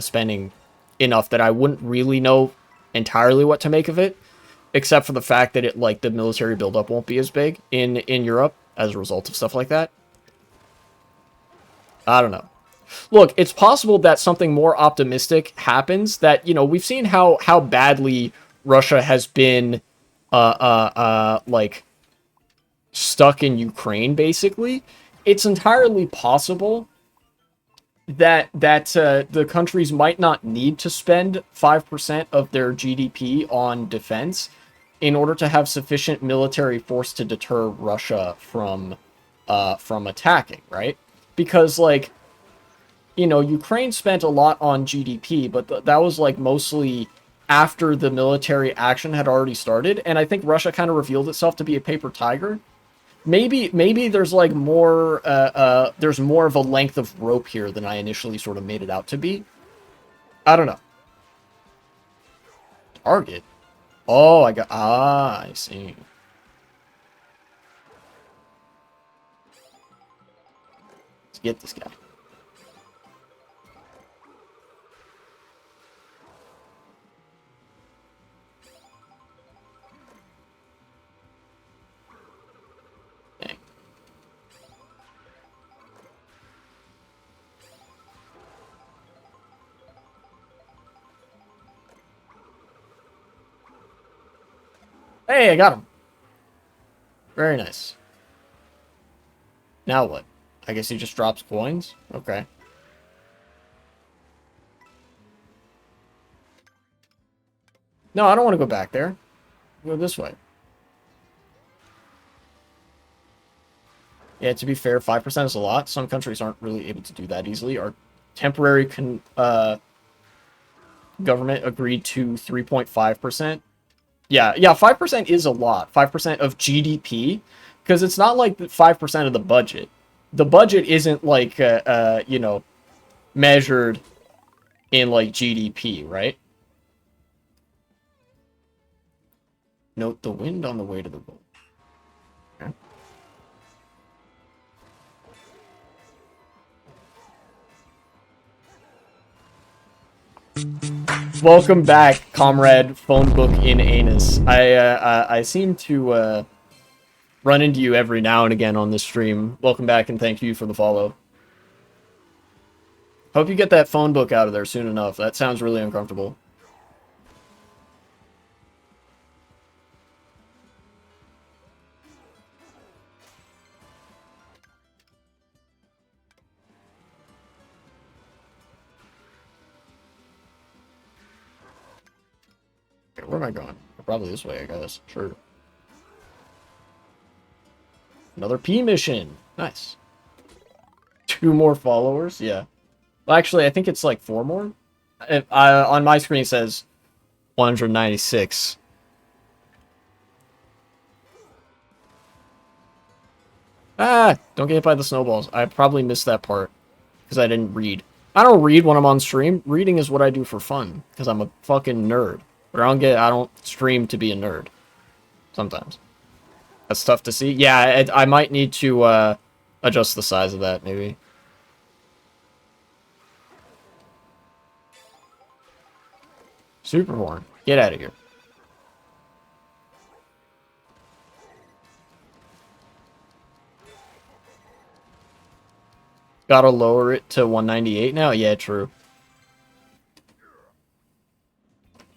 spending enough that I wouldn't really know entirely what to make of it, except for the fact that it, like, the military buildup won't be as big in Europe as a result of stuff like that. I don't know. Look, it's possible that something more optimistic happens. That, you know, we've seen how badly Russia has been, like, stuck in Ukraine. Basically, it's entirely possible that the countries might not need to spend 5% of their GDP on defense in order to have sufficient military force to deter Russia from attacking, right? Because, like, you know, Ukraine spent a lot on GDP, but that was like mostly after the military action had already started, and I think Russia kind of revealed itself to be a paper tiger. Maybe there's like more there's more of a length of rope here than I initially sort of made it out to be. I don't know. Target. Oh, I see. Let's get this guy. Dang. Hey, I got him. Very nice. Now what? I guess he just drops coins? Okay. No, I don't want to go back there. Go this way. Yeah, to be fair, 5% is a lot. Some countries aren't really able to do that easily. Our temporary government agreed to 3.5%. Yeah, 5% is a lot. 5% of GDP, because it's not like 5% of the budget. The budget isn't like you know, measured in like GDP, right? Note the wind on the way to the boat. Okay. Welcome back, comrade phone book in anus. I seem to run into you every now and again on this stream. Welcome back, and thank you for the follow. Hope you get that phone book out of there soon enough. That sounds really uncomfortable. Okay, where am I going? Probably this way, I guess. Sure. Another P mission. Nice. 2 more followers? Yeah. Well, actually, I think it's like 4 more. On my screen it says 196. Ah, don't get hit by the snowballs. I probably missed that part because I didn't read. I don't read when I'm on stream. Reading is what I do for fun because I'm a fucking nerd. But I don't stream to be a nerd. Sometimes. That's tough to see. Yeah, I might need to adjust the size of that, maybe. Superhorn. Get out of here. Gotta lower it to 198 now? Yeah, true.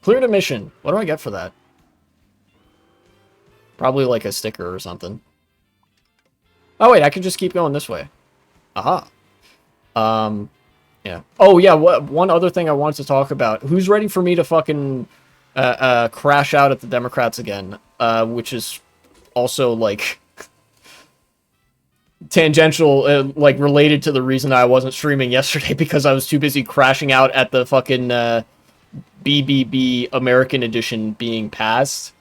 Cleared a mission. What do I get for that? Probably like a sticker or something. Oh, wait, I could just keep going this way. Aha. Yeah. Oh, yeah, one other thing I wanted to talk about. Who's ready for me to fucking crash out at the Democrats again? Which is also, like, tangential, like, related to the reason I wasn't streaming yesterday, because I was too busy crashing out at the fucking BBB American Edition being passed.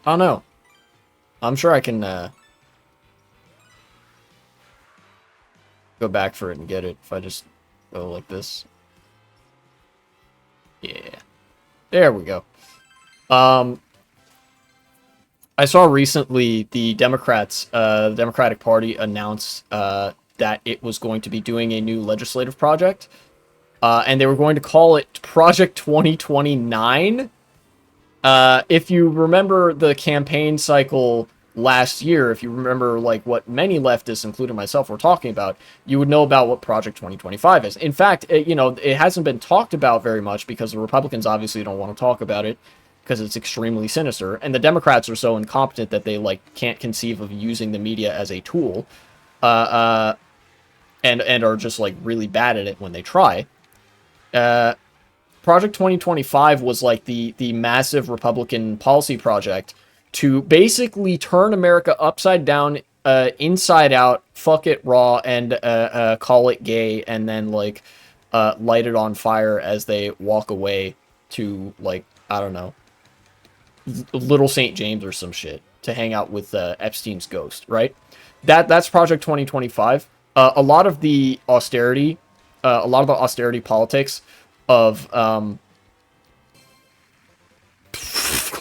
I don't know. I'm sure I can go back for it and get it if I just go like this. Yeah. There we go. I saw recently the Democrats, the Democratic Party announced that it was going to be doing a new legislative project, and they were going to call it Project 2029. If you remember the campaign cycle last year, if you remember like what many leftists, including myself, were talking about, you would know about what Project 2025 is. In fact, it hasn't been talked about very much because the Republicans obviously don't want to talk about it because it's extremely sinister, and the Democrats are so incompetent that they like can't conceive of using the media as a tool, and are just like really bad at it when they try. Project 2025 was like the massive Republican policy project to basically turn America upside down, inside out, fuck it raw, and call it gay, and then like light it on fire as they walk away to, like, I don't know, Little St. James or some shit to hang out with Epstein's ghost, right? That's Project 2025. A lot of the austerity politics of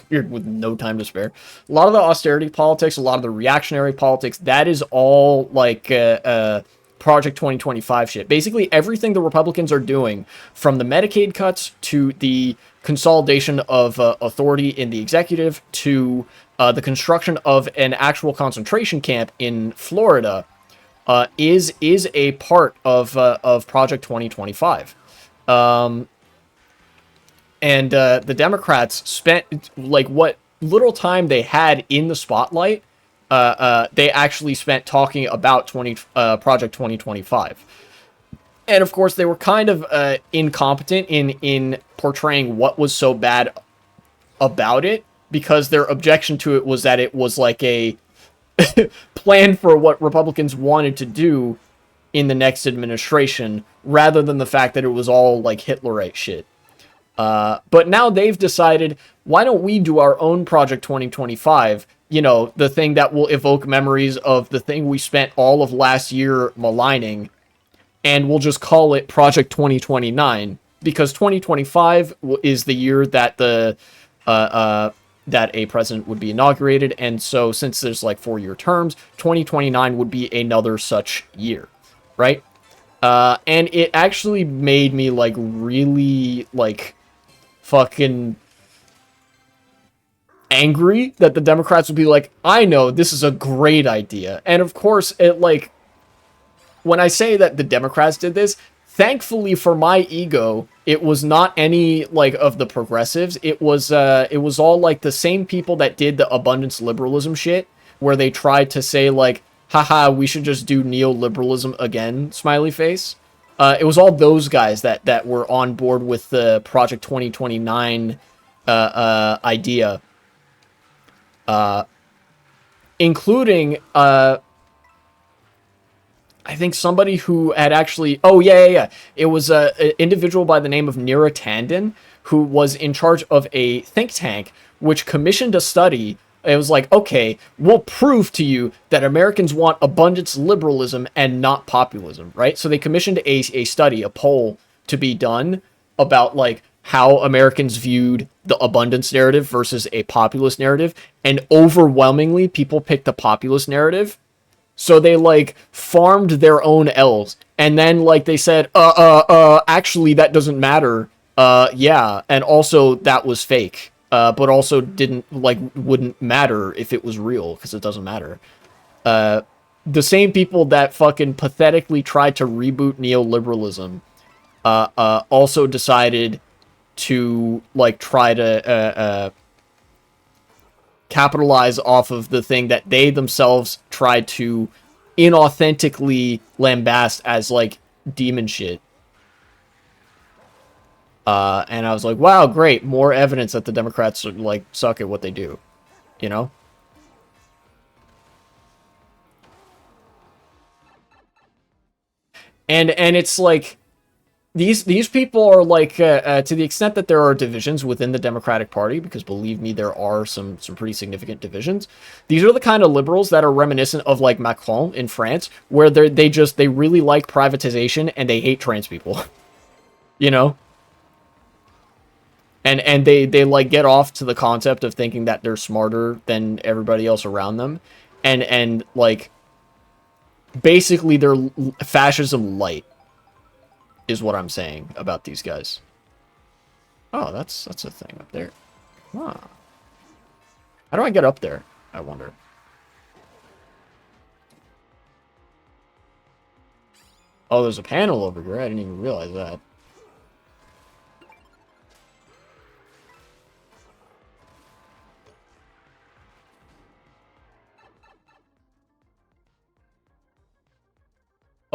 with no time to spare. A lot of the austerity politics, a lot of the reactionary politics, that is all like Project 2025 shit. Basically, everything the Republicans are doing, from the Medicaid cuts to the consolidation of authority in the executive to the construction of an actual concentration camp in Florida, is a part of Project 2025. And the Democrats spent, like, what little time they had in the spotlight, they actually spent talking about Project 2025. And, of course, they were kind of incompetent in portraying what was so bad about it, because their objection to it was that it was, like, a plan for what Republicans wanted to do in the next administration, rather than the fact that it was all, like, Hitlerite shit. But now they've decided, why don't we do our own Project 2025? You know, the thing that will evoke memories of the thing we spent all of last year maligning, and we'll just call it Project 2029, because 2025 is the year that that a president would be inaugurated, and so since there's like 4-year terms, 2029 would be another such year, right? And it actually made me like really like fucking angry that the Democrats would be like, I know, this is a great idea. And of course, it like, when I say that the Democrats did this, thankfully for my ego, it was not any like of the progressives. It was all like the same people that did the abundance liberalism shit, where they tried to say like, haha, we should just do neoliberalism again, smiley face. It was all those guys that were on board with the Project 2029 idea, including I think somebody who had actually... Oh, yeah. It was an individual by the name of Neera Tanden, who was in charge of a think tank which commissioned a study. It was like, okay, we'll prove to you that Americans want abundance liberalism and not populism, right? So they commissioned a study, a poll, to be done about, like, how Americans viewed the abundance narrative versus a populist narrative. And overwhelmingly, people picked the populist narrative. So they, like, farmed their own L's. And then, like, they said, actually, that doesn't matter. Yeah. And also, that was fake. but also didn't, like, wouldn't matter if it was real, because it doesn't matter. The same people that fucking pathetically tried to reboot neoliberalism also decided to, like, try to capitalize off of the thing that they themselves tried to inauthentically lambast as, like, demon shit. And I was like, wow, great, more evidence that the Democrats, like, suck at what they do, you know? And it's like, these people are like, to the extent that there are divisions within the Democratic Party, because believe me, there are some pretty significant divisions. These are the kind of liberals that are reminiscent of, like, Macron in France, where they really like privatization and they hate trans people, you know. And they like get off to the concept of thinking that they're smarter than everybody else around them, and like basically they're fascism light is what I'm saying about these guys. Oh, that's a thing up there. Huh. How do I get up there? I wonder. Oh, there's a panel over here. I didn't even realize that.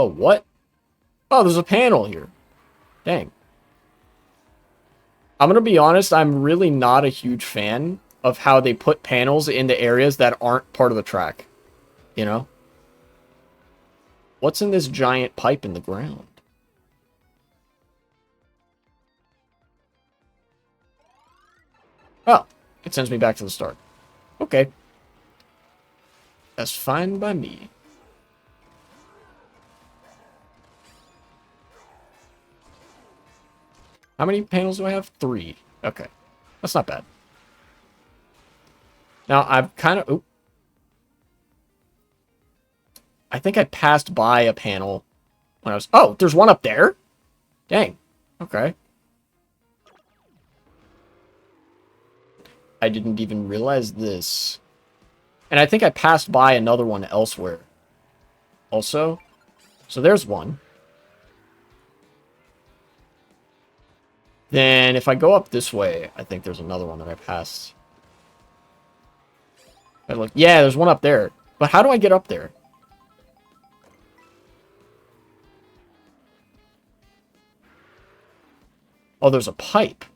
Oh, what? Oh, there's a panel here. Dang. I'm gonna be honest, I'm really not a huge fan of how they put panels in the areas that aren't part of the track. You know? What's in this giant pipe in the ground? Oh, it sends me back to the start. Okay. That's fine by me. How many panels do I have? 3. Okay. That's not bad. Now, I've kind of... I think I passed by a panel when I was... Oh, there's one up there? Dang. Okay. I didn't even realize this. And I think I passed by another one elsewhere. Also. So there's one. Then if I go up this way, I think there's another one that I passed. I look, yeah, there's one up there. But how do I get up there? Oh, there's a pipe.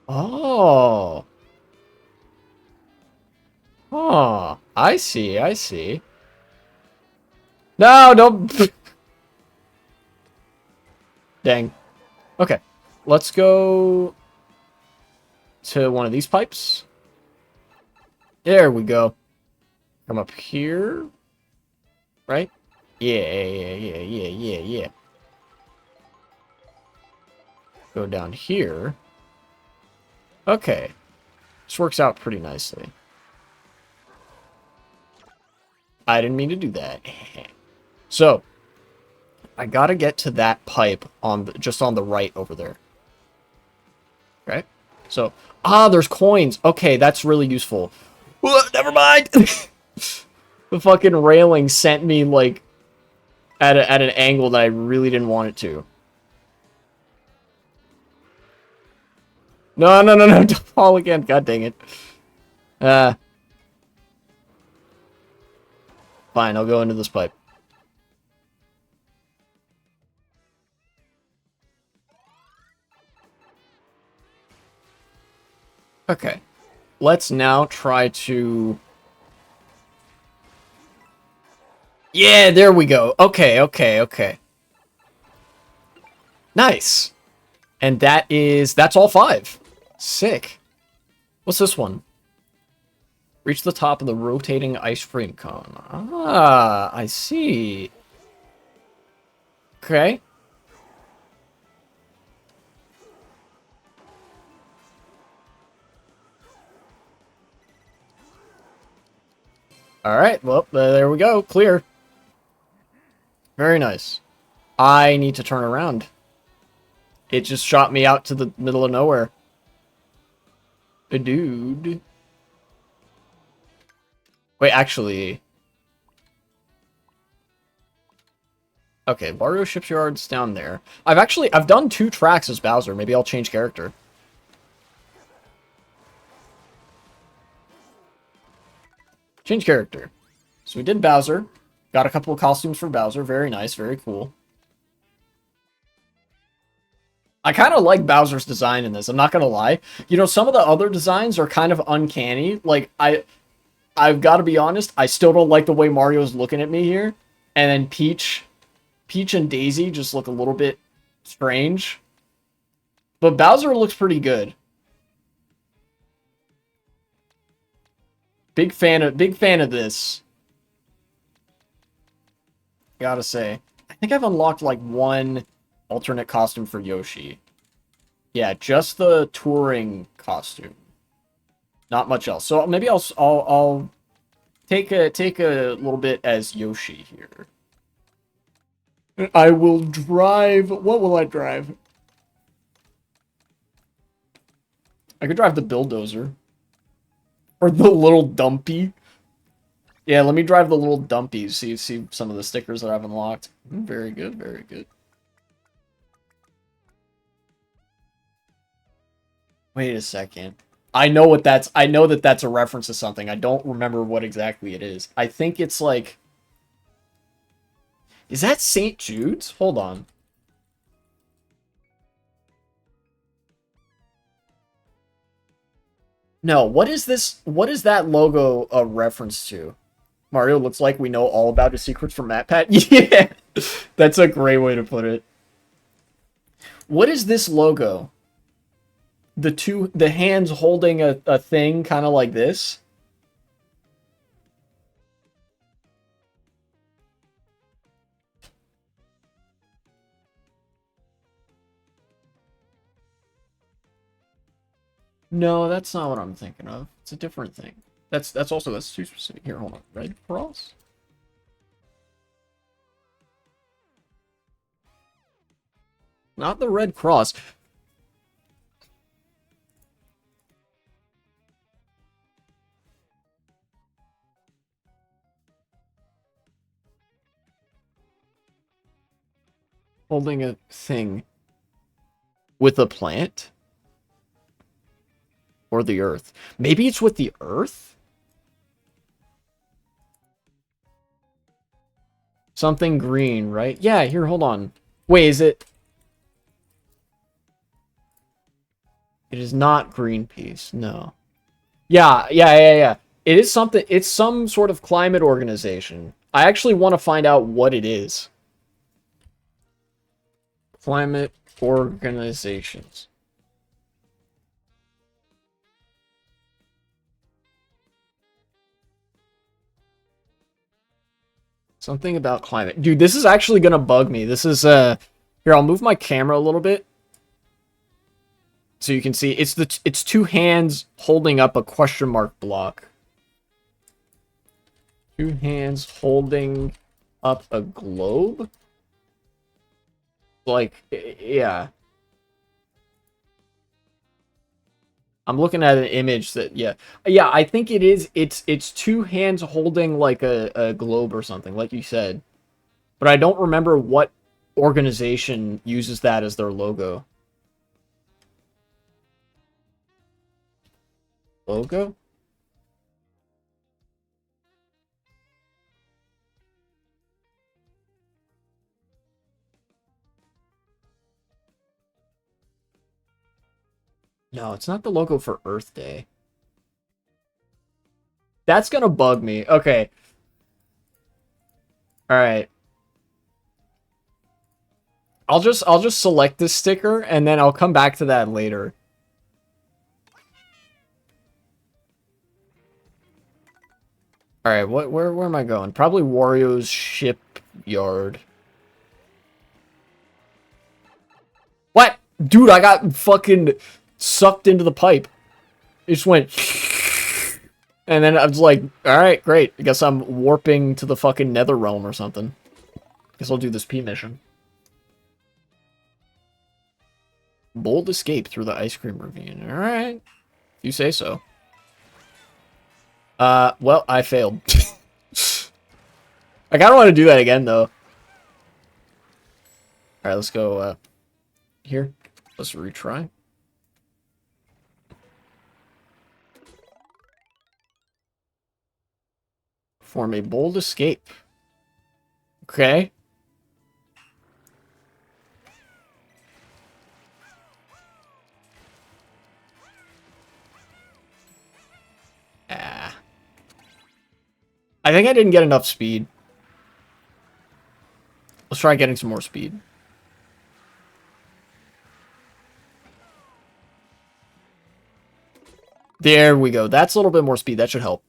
Oh. Oh, I see, I see. No, don't... Dang. Okay, let's go to one of these pipes. There we go. Come up here. Right? Yeah. Go down here. Okay. This works out pretty nicely. I didn't mean to do that. So, I gotta get to that pipe on the, just on the right over there. Right? So, there's coins. Okay, that's really useful. Never mind! The fucking railing sent me, like, at an angle that I really didn't want it to. No, don't fall again. God dang it. Fine, I'll go into this pipe. Okay. Let's now try to... Yeah, there we go. Okay. Nice. And that's all 5. Sick. What's this one? Reach the top of the rotating ice cream cone. Ah, I see. Okay. Alright, well, there we go. Clear. Very nice. I need to turn around. It just shot me out to the middle of nowhere. A dude. Wait, actually... Okay, Wario Shipyard's down there. I've done 2 tracks as Bowser. Maybe I'll change character. Change character. So we did Bowser. Got a couple of costumes for Bowser. Very nice, very cool. I kind of like Bowser's design in this, I'm not gonna lie. You know, some of the other designs are kind of uncanny. Like, I've got to be honest, I still don't like the way Mario's looking at me here. And then Peach and Daisy just look a little bit strange. But Bowser looks pretty good. Big fan of this. Gotta say. I think I've unlocked like one alternate costume for Yoshi. Yeah, just the touring costume. Not much else. So maybe I'll take a little bit as Yoshi here. I will drive. What will I drive? I could drive the bulldozer. Or the little dumpy. Yeah, let me drive the little dumpy. See some of the stickers that I've unlocked. Very good, very good. Wait a second. I know that that's a reference to something. I don't remember what exactly it is. I think it's like... Is that St. Jude's? Hold on. No, what is this? What is that logo a reference to? Mario looks like we know all about his secrets from MatPat. Yeah, that's a great way to put it. What is this logo? The hands holding a thing kind of like this. No, that's not what I'm thinking of. It's a different thing. That's too specific. Here, hold on. Red cross? Not the Red Cross. Holding a thing with a plant? Or the earth? Maybe it's with the earth? Something green, right? Yeah, here, hold on. Wait, is it... It is not Greenpeace, no. Yeah. It is something, it's some sort of climate organization. I actually want to find out what it is. Climate organizations. Something about climate. Dude, this is actually gonna bug me. This is, Here, I'll move my camera a little bit. So you can see, it's 2 hands holding up a question mark block. 2 hands holding up a globe? Like, yeah. I'm looking at an image that, yeah. Yeah, I think it is, it's 2 hands holding like a globe or something, like you said. But I don't remember what organization uses that as their logo. Logo? No, it's not the logo for Earth Day. That's gonna bug me. Okay. Alright. I'll just select this sticker and then I'll come back to that later. Alright, where am I going? Probably Wario's shipyard. What? Dude, I got fucking sucked into the pipe. It just went... And then I was like, alright, great. I guess I'm warping to the fucking nether realm or something. Guess I'll do this P mission. Bold escape through the ice cream ravine. Alright. You say so. Well, I failed. I kinda want to do that again, though. Alright, let's go, here. Let's retry. Form a bold escape. Okay. Ah. I think I didn't get enough speed. Let's try getting some more speed. There we go. That's a little bit more speed. That should help.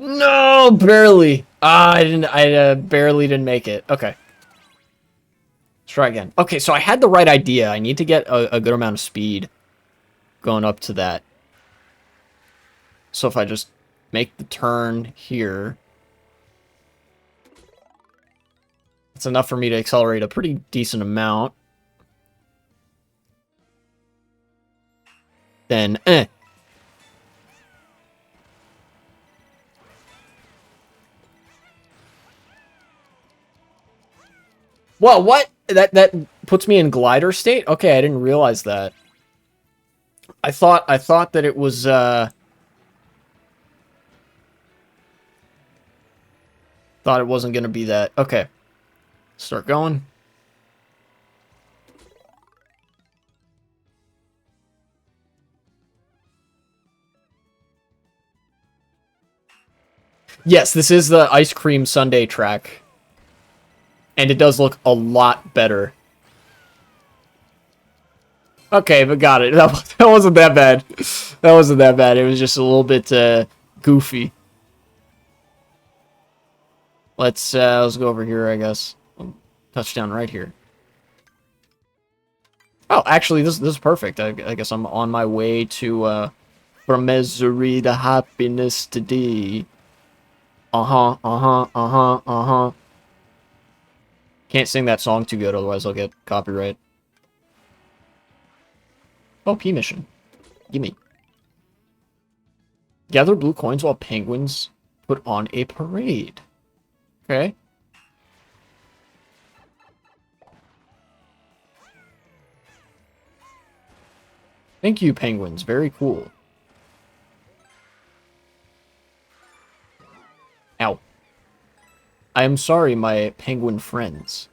No, barely. Ah, I barely didn't make it. Okay. Let's try again. Okay, so I had the right idea. I need to get a good amount of speed going up to that. So if I just make the turn here, it's enough for me to accelerate a pretty decent amount. Then, Well, what? That puts me in glider state? Okay, I didn't realize that. I thought that it was thought it wasn't gonna be that. Okay. Start going. Yes, this is the ice cream sundae track. And it does look a lot better. Okay, but got it. That wasn't that bad. That wasn't that bad. It was just a little bit goofy. Let's go over here, I guess. Touchdown right here. Oh, actually, this is perfect. I guess I'm on my way to from misery to happiness today. Uh-huh. Can't sing that song too good, otherwise I'll get copyright. Oh, P mission. Gimme. Gather blue coins while penguins put on a parade. Okay. Thank you, penguins. Very cool. Ow. I am sorry, my penguin friends.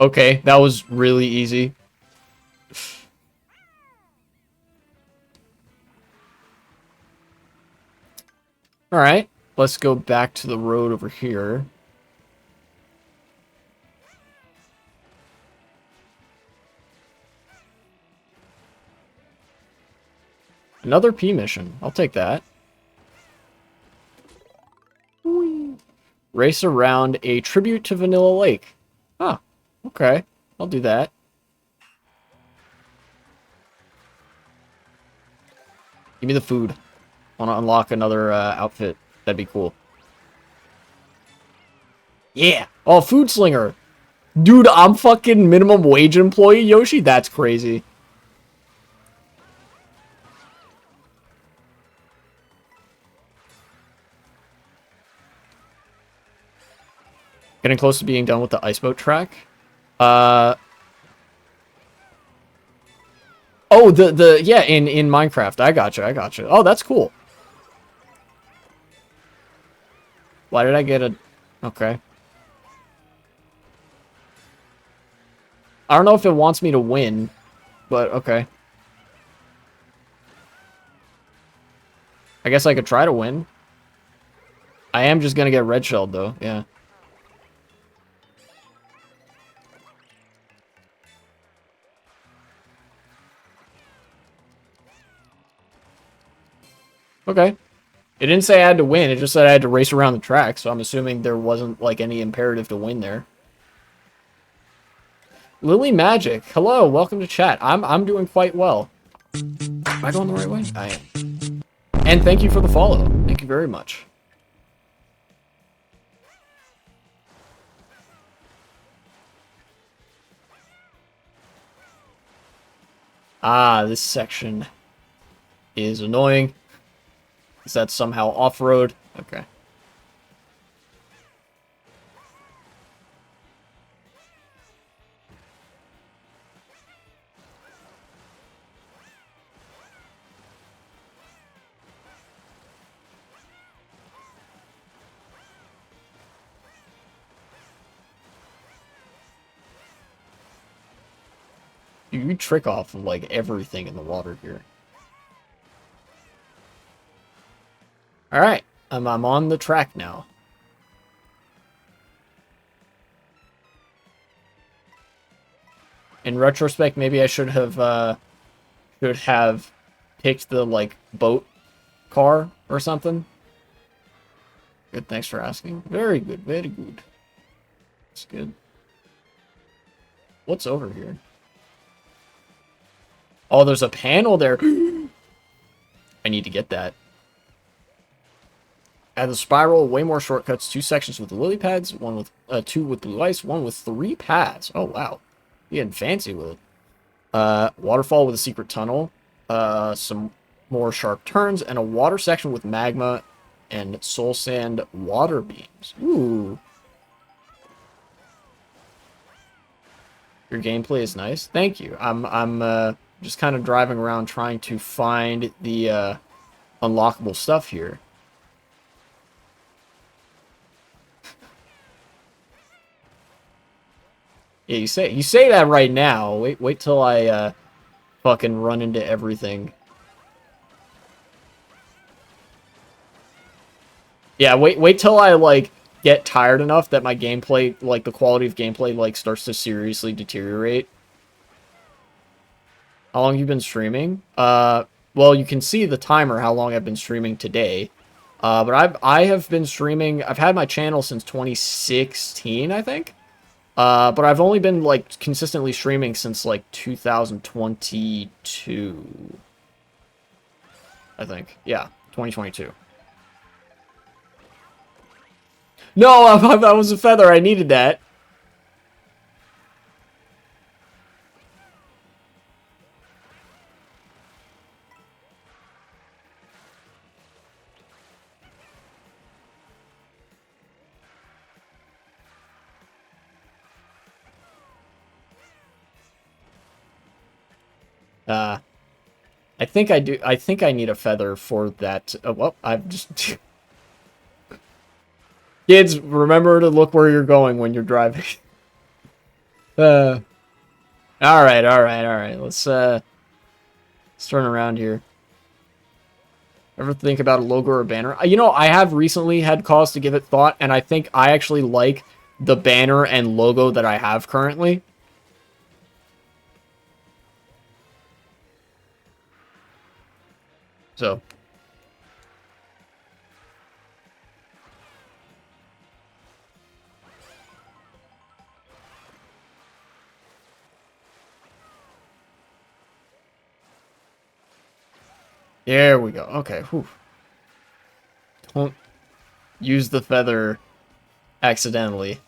Okay, that was really easy. Alright, let's go back to the road over here. Another P mission. I'll take that. Whee. Race around a tribute to Vanilla Lake. Huh. Okay. I'll do that. Give me the food. I want to unlock another outfit. That'd be cool. Yeah. Oh, food slinger. Dude, I'm fucking minimum wage employee, Yoshi? That's crazy. Getting close to being done with the ice boat track. Oh, yeah, in Minecraft. I gotcha. Oh, that's cool. Why did I get a... Okay. I don't know if it wants me to win, but okay. I guess I could try to win. I am just gonna get red shelled, though. Yeah. Okay. It didn't say I had to win. It just said I had to race around the track. So I'm assuming there wasn't like any imperative to win there. Lily Magic, hello, welcome to chat. I'm doing quite well. Am I going the right way? I am. And thank you for the follow. Thank you very much. Ah, this section is annoying. Is that somehow off-road? Okay. You trick off of, like, everything in the water here. Alright, I'm on the track now. In retrospect, maybe I should have picked the, like, boat car or something. Good, thanks for asking. Very good, very good. That's good. What's over here? Oh, there's a panel there. I need to get that. Add the spiral, way more shortcuts, 2 sections with the lily pads, 2 with blue ice, 1 with 3 paths. Oh, wow. You're getting fancy with it. Waterfall with a secret tunnel, some more sharp turns, and a water section with magma and soul sand water beams. Ooh. Your gameplay is nice. Thank you. I'm just kind of driving around trying to find the unlockable stuff here. Yeah, you say that right now. Wait till I fucking run into everything. Yeah, wait till I like get tired enough that my gameplay, like the quality of gameplay, like starts to seriously deteriorate. How long have you been streaming? Well, you can see the timer how long I've been streaming today. But I have been streaming. I've had my channel since 2016, I think. But I've only been like consistently streaming since like 2022. I think. Yeah, 2022. No, that was a feather. I needed that. I think I do. I think I need a feather for that. Well, I've just... Kids, remember to look where you're going when you're driving. All right. Let's turn around here. Ever think about a logo or a banner? You know, I have recently had cause to give it thought, and I think I actually like the banner and logo that I have currently. So. There we go. Okay. Whew. Don't use the feather accidentally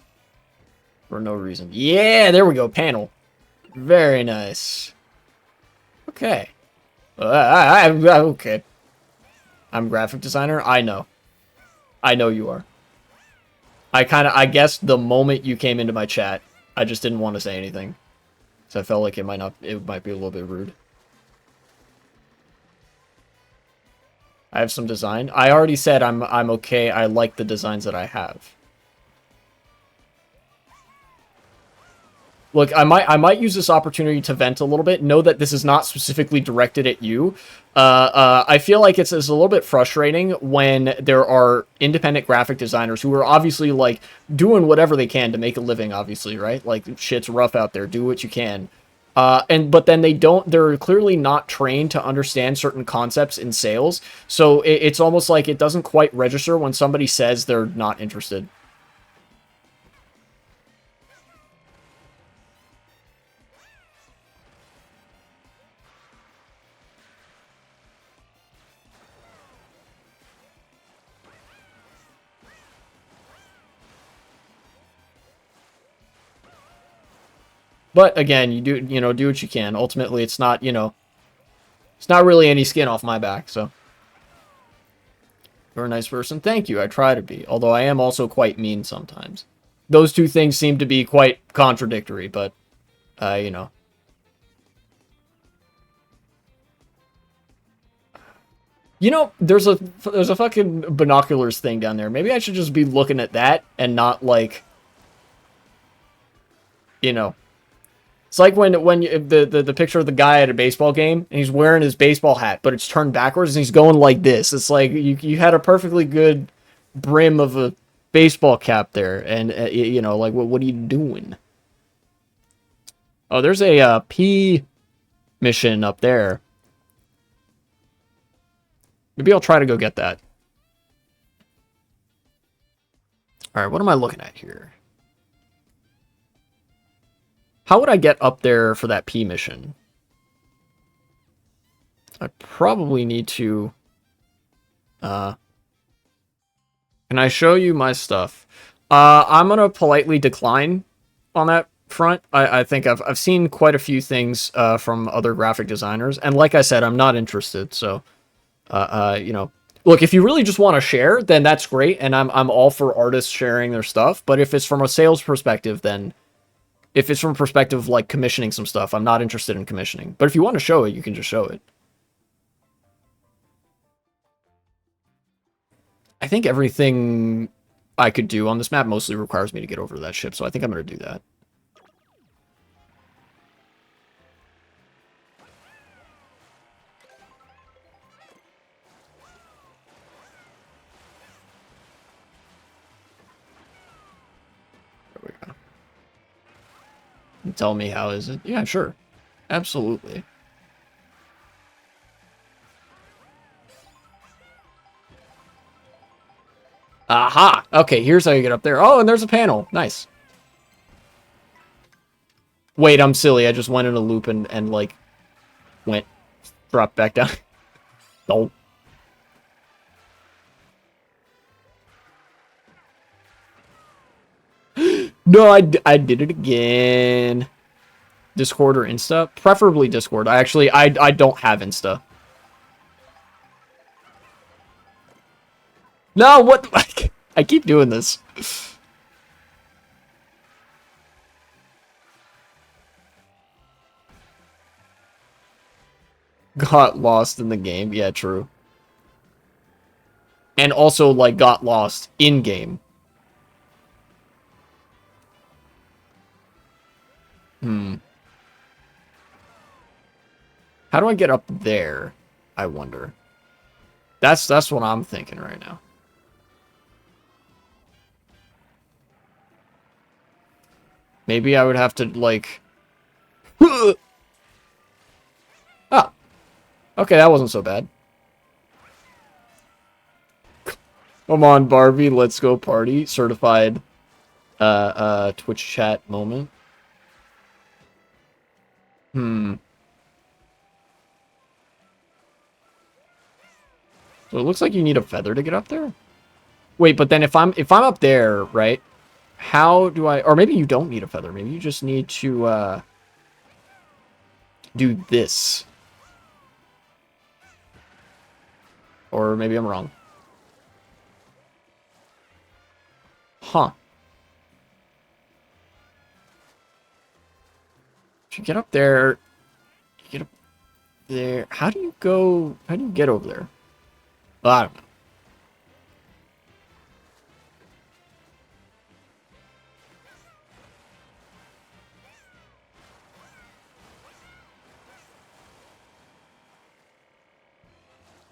for no reason. Yeah, there we go. Panel. Very nice. Okay. Okay. I'm graphic designer. I know. I know you are. I guess the moment you came into my chat, I just didn't want to say anything. So I felt like it might be a little bit rude. I have some design. I already said I'm okay. I like the designs that I have. Look, I might use this opportunity to vent a little bit. Know that this is not specifically directed at you. I feel like it's a little bit frustrating when there are independent graphic designers who are obviously like doing whatever they can to make a living. Obviously, right? Like shit's rough out there. Do what you can. But then they're clearly not trained to understand certain concepts in sales. So it's almost like it doesn't quite register when somebody says they're not interested. But again, do what you can. Ultimately, it's not, it's not really any skin off my back, so. You're a nice person. Thank you. I try to be. Although I am also quite mean sometimes. Those two things seem to be quite contradictory, but, you know. There's a fucking binoculars thing down there. Maybe I should just be looking at that and not, like, you know. It's like the picture of the guy at a baseball game, and he's wearing his baseball hat, but it's turned backwards, and he's going like this. It's like, you had a perfectly good brim of a baseball cap there, and, like, what are you doing? Oh, there's a P mission up there. Maybe I'll try to go get that. Alright, what am I looking at here? How would I get up there for that P mission? I probably need to... Can I show you my stuff? I'm gonna politely decline on that front. I think I've seen quite a few things from other graphic designers, and like I said, I'm not interested, so... Look, if you really just want to share, then that's great, and I'm all for artists sharing their stuff, but if it's from a sales perspective, then... If it's from a perspective of, like, commissioning some stuff, I'm not interested in commissioning. But if you want to show it, you can just show it. I think everything I could do on this map mostly requires me to get over to that ship, so I think I'm going to do that. There we go. Tell me, how is it? Yeah, sure. Absolutely. Aha! Okay, here's how you get up there. Oh, and there's a panel. Nice. Wait, I'm silly. I just went in a loop and like, dropped back down. Oh. No, I did it again. Discord or Insta? Preferably Discord. I don't have Insta. No, what? I keep doing this. Got lost in the game. Yeah, true. And also, like, got lost in-game. How do I get up there? I wonder. That's what I'm thinking right now. Maybe I would have to, like... Ah. Okay, that wasn't so bad. Come on, Barbie, let's go party. Certified, Twitch chat moment. So it looks like you need a feather to get up there? Wait, but then if I'm up there, right? How do I... Or maybe you don't need a feather. Maybe you just need to, do this. Or maybe I'm wrong. Huh. If you get up there... You get up there... How do you go... How do you get over there? Well, I don't know.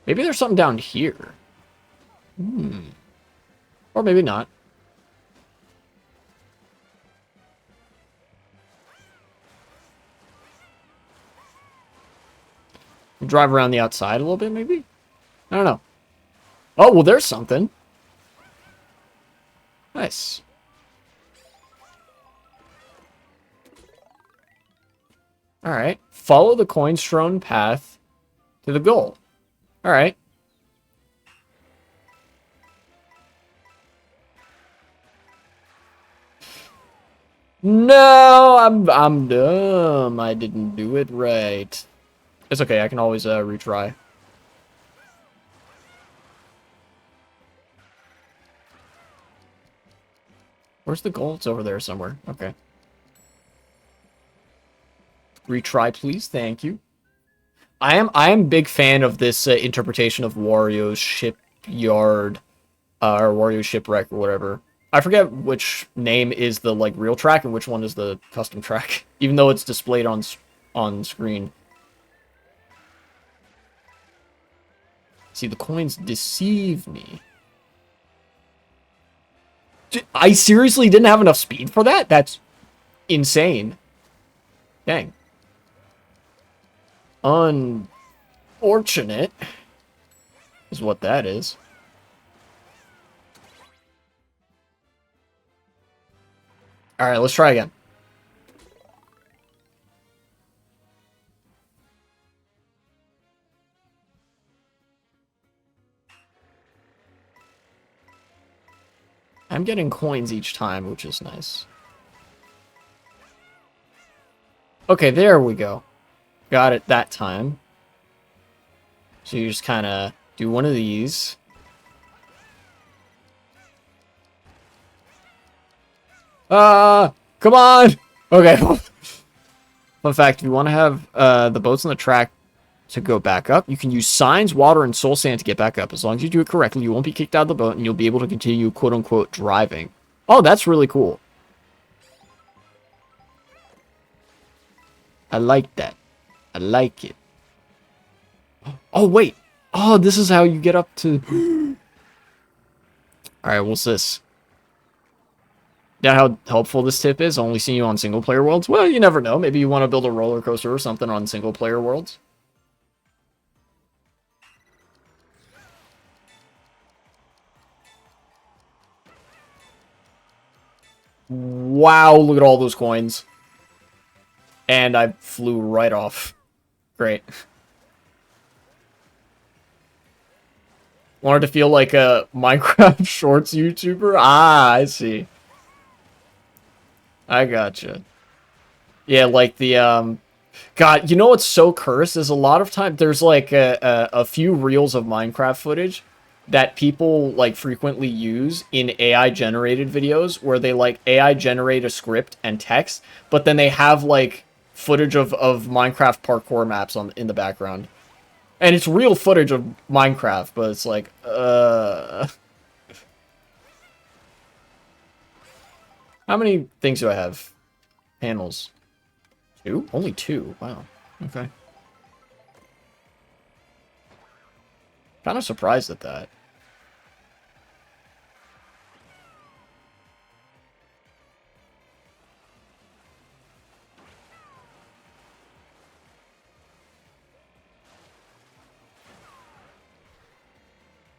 Maybe there's something down here. Or maybe not. Drive around the outside a little bit, maybe? I don't know. Oh, well, there's something. Nice. Alright. Follow the coin-strewn path to the goal. Alright. No, I'm dumb. I didn't do it right. It's okay, I can always retry. Where's the goal? It's over there somewhere. Okay. Retry, please. Thank you. I am big fan of this interpretation of Wario's shipyard, or Wario shipwreck or whatever. I forget which name is the like real track and which one is the custom track, even though it's displayed on screen. See, the coins deceive me. I seriously didn't have enough speed for that? That's insane. Dang. Unfortunate is what that is. Alright, let's try again. I'm getting coins each time, which is nice. Okay, there we go. Got it that time. So you just kind of do one of these. Come on! Okay. Fun fact, if you want to have the boats on the track to go back up, you can use signs, water, and soul sand to get back up. As long as you do it correctly, you won't be kicked out of the boat, and you'll be able to continue, quote-unquote, driving. Oh, that's really cool. I like that. I like it. Oh, wait. Oh, this is how you get up to... Alright, what's this? Yeah, how helpful this tip is? Only seeing you on single-player worlds? Well, you never know. Maybe you want to build a roller coaster or something on single-player worlds. Wow, look at all those coins. And I flew right off. Great. Wanted to feel like a Minecraft Shorts YouTuber? Ah, I see. I gotcha. Yeah, like the, God, you know what's so cursed is a lot of time there's like a few reels of Minecraft footage that people like frequently use in AI generated videos where they like AI generate a script and text, but then they have like footage of Minecraft parkour maps in the background. And it's real footage of Minecraft, but it's like, How many things do I have? Panels. 2? Only 2. Wow. Okay. Kind of surprised at that.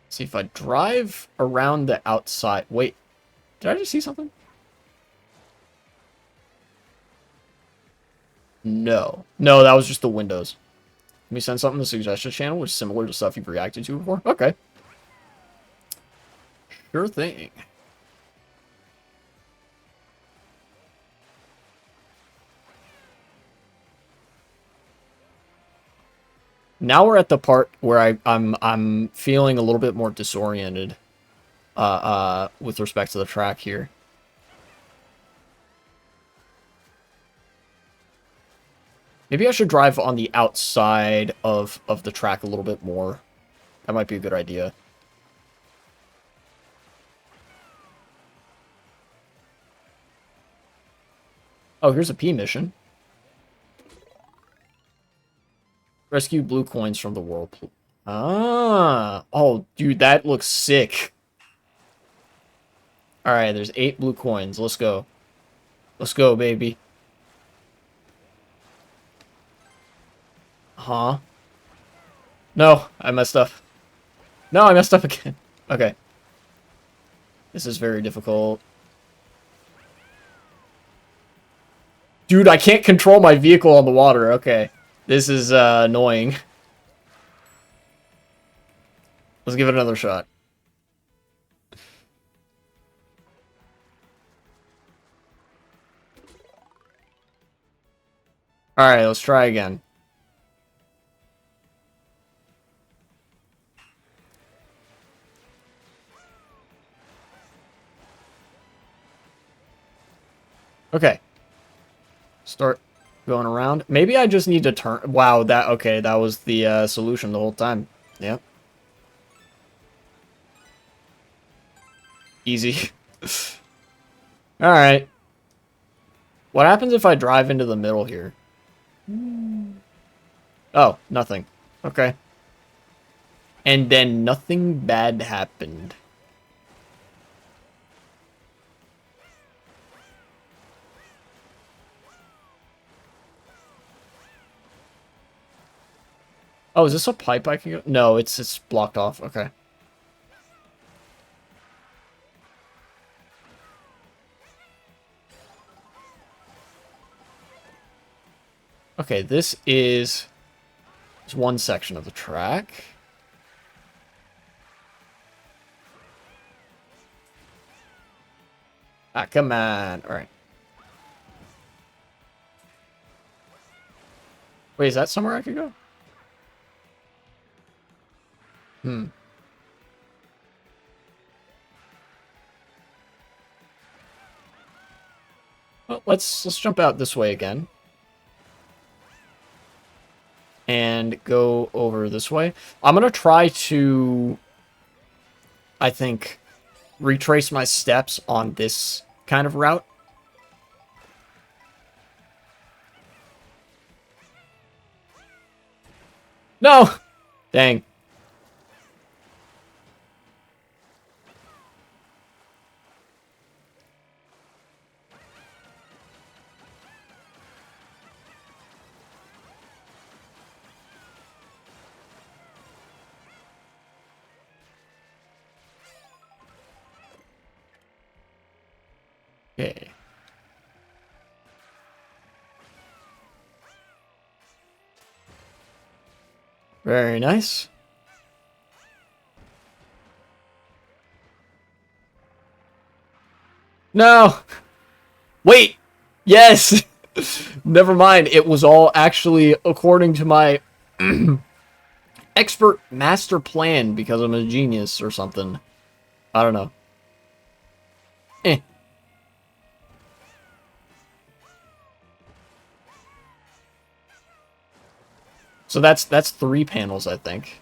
See if I drive around the outside. Wait, did I just see something? No. No, that was just the windows. Let me send something to the suggestion channel, which is similar to stuff you've reacted to before. Okay. Sure thing. Now we're at the part where I'm feeling a little bit more disoriented with respect to the track here. Maybe I should drive on the outside of the track a little bit more. That might be a good idea. Oh, here's a P mission. Rescue blue coins from the whirlpool. Ah. Oh, dude, that looks sick. Alright, there's 8 blue coins. Let's go. Let's go, baby. Huh? No, I messed up. No, I messed up again. Okay. This is very difficult. Dude, I can't control my vehicle on the water. Okay. This is annoying. Let's give it another shot. Alright, let's try again. Okay. Start going around. Maybe I just need to turn... Wow, okay, that was the solution the whole time. Yep. Easy. Alright. What happens if I drive into the middle here? Oh, nothing. Okay. And then nothing bad happened. Oh, is this a pipe I can go? No, it's blocked off. Okay. Okay, this is one section of the track. Ah, come on. All right. Wait, is that somewhere I could go? Hmm. Well, let's jump out this way again. And go over this way. I'm gonna try to, I think, retrace my steps on this kind of route. No! Dang. Okay. Very nice. No! Wait! Yes! Never mind. It was all actually according to my expert master plan because I'm a genius or something. I don't know. Eh. So that's 3 panels, I think.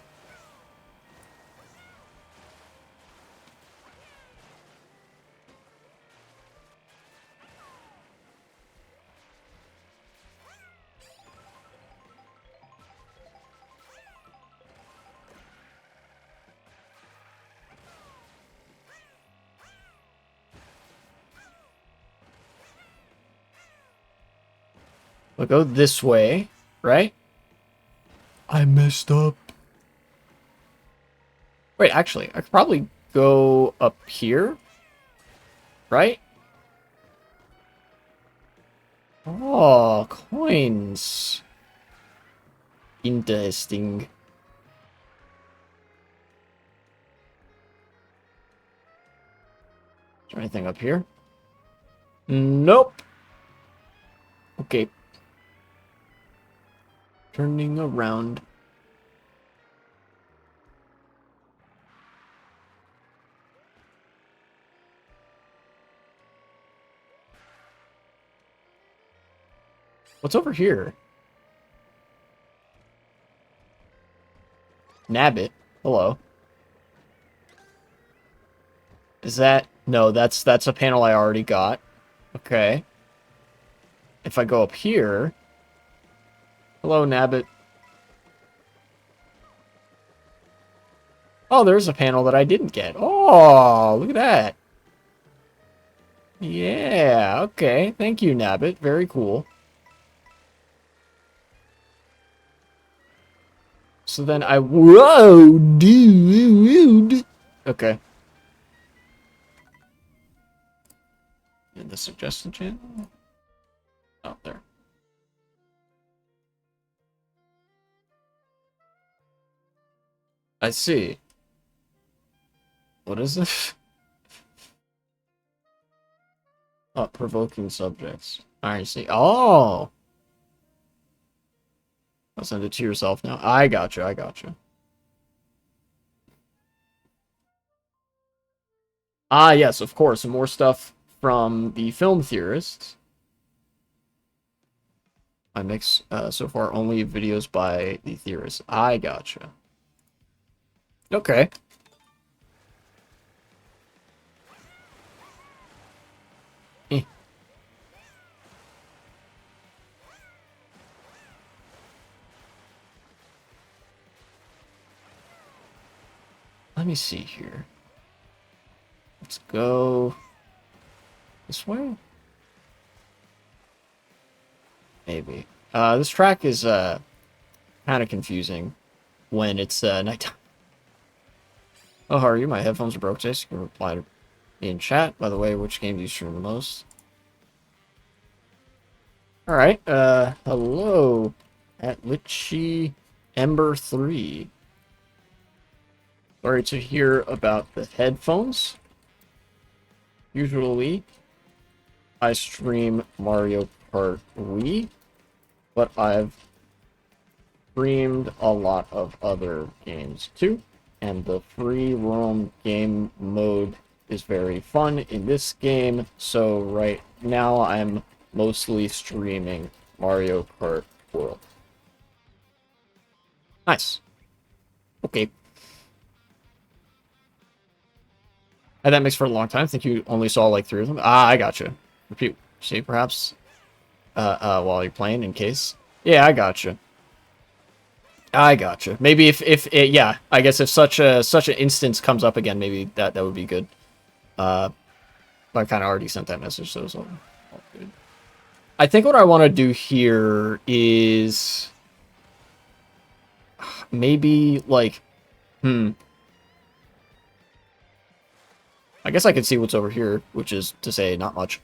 We'll go this way, right? I messed up. Wait, actually, I could probably go up here, right? Oh, coins. Interesting. Is there anything up here? Nope. Okay. Turning around. What's over here? Nabbit. Hello. Is that... No, that's a panel I already got. Okay. If I go up here... Hello, Nabbit. Oh, there's a panel that I didn't get. Oh, look at that. Yeah, okay. Thank you, Nabbit. Very cool. So then I... Whoa, dude. Okay. In the suggested channel? Oh, there. I see. What is this? Oh, provoking subjects. I see. Oh! I'll send it to yourself now. I gotcha, I gotcha. Ah, yes, of course. Some more stuff from the film theorists. I mix, so far, only videos by the theorists. I gotcha. Okay. Eh. Let me see here. Let's go this way? Maybe. This track is, kind of confusing when it's, nighttime. Oh, how are you? My headphones are broke, Jace. You can reply to me in chat. By the way, which game do you stream the most? Alright, hello. At Litchi Ember 3. Sorry to hear about the headphones. Usually, I stream Mario Kart Wii, but I've streamed a lot of other games too, and the free roam game mode is very fun in this game, so right now I'm mostly streaming Mario Kart World. Nice. Okay. Had that mixed for a long time. I think you only saw like 3 of them. Ah, I gotcha. Repeat. See, perhaps, while you're playing, in case. Yeah, I gotcha. I gotcha. Maybe if it, yeah, I guess if such an instance comes up again, maybe that would be good. I kind of already sent that message, so it's all good. I think what I want to do here is maybe like, I guess I could see what's over here, which is to say not much.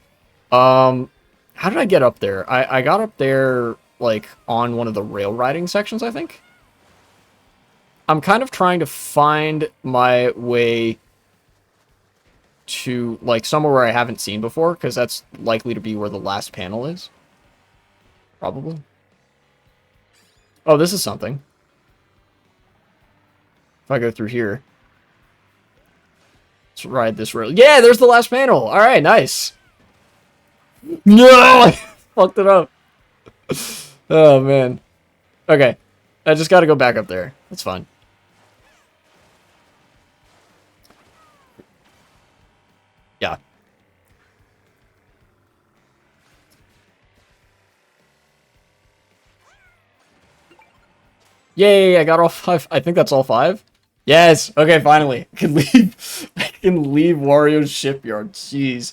How did I get up there? I got up there, like, on one of the rail riding sections, I think. I'm kind of trying to find my way to, like, somewhere where I haven't seen before, because that's likely to be where the last panel is. Probably. Oh, this is something. If I go through here. Let's ride this rail. Yeah, there's the last panel! Alright, nice. No! I fucked it up. Oh, man. Okay. I just gotta go back up there. That's fine. Yeah. Yay, I got all 5. I think that's all 5. Yes! Okay, finally. I can leave. I can leave Wario's shipyard. Jeez.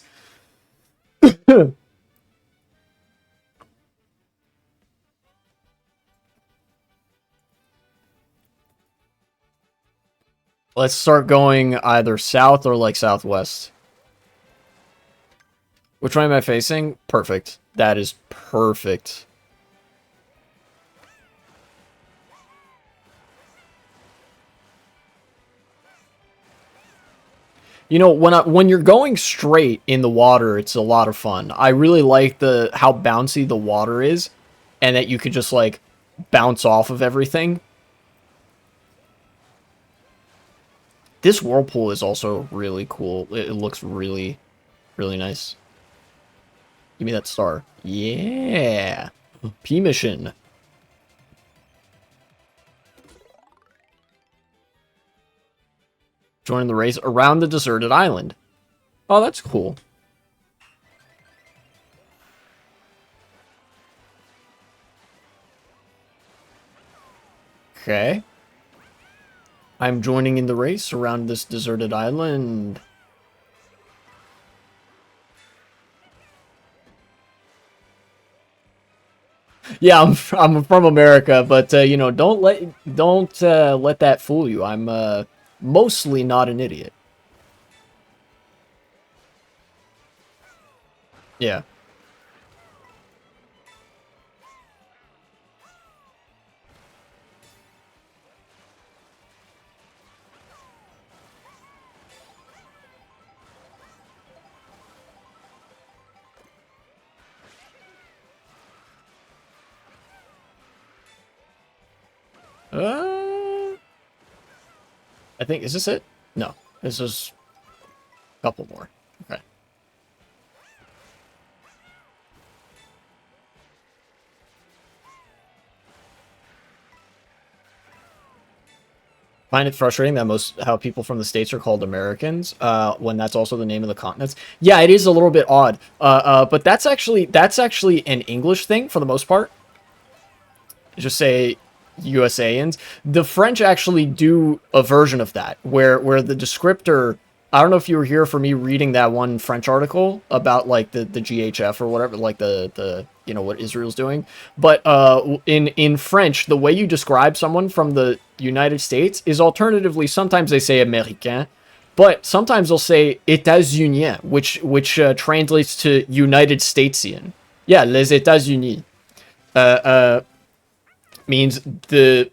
Let's start going either south or, like, southwest. Which way am I facing? Perfect. That is perfect. You know, when you're going straight in the water, it's a lot of fun. I really like how bouncy the water is, and that you could just, like, bounce off of everything. This whirlpool is also really cool. It looks really, really nice. Give me that star. Yeah. P mission. Join the race around the deserted island. Oh, that's cool. Okay. I'm joining in the race around this deserted island. Yeah, I'm from America, but you know, don't let that fool you. I'm mostly not an idiot. Yeah. Uh, I think is this it? No, this is a couple more. Okay. Find it frustrating that most how people from the states are called Americans, when that's also the name of the continents. Yeah, it is a little bit odd. But that's actually an English thing for the most part. Just say USAans. The French actually do a version of that where the descriptor. I don't know if you were here for me reading that one French article about like the GHF or whatever, like the you know what Israel's doing. But in French, the way you describe someone from the United States is alternatively sometimes they say Américain, but sometimes they'll say États-Unis, which translates to United Statesian. Yeah, les États-Unis. Uh, uh, means the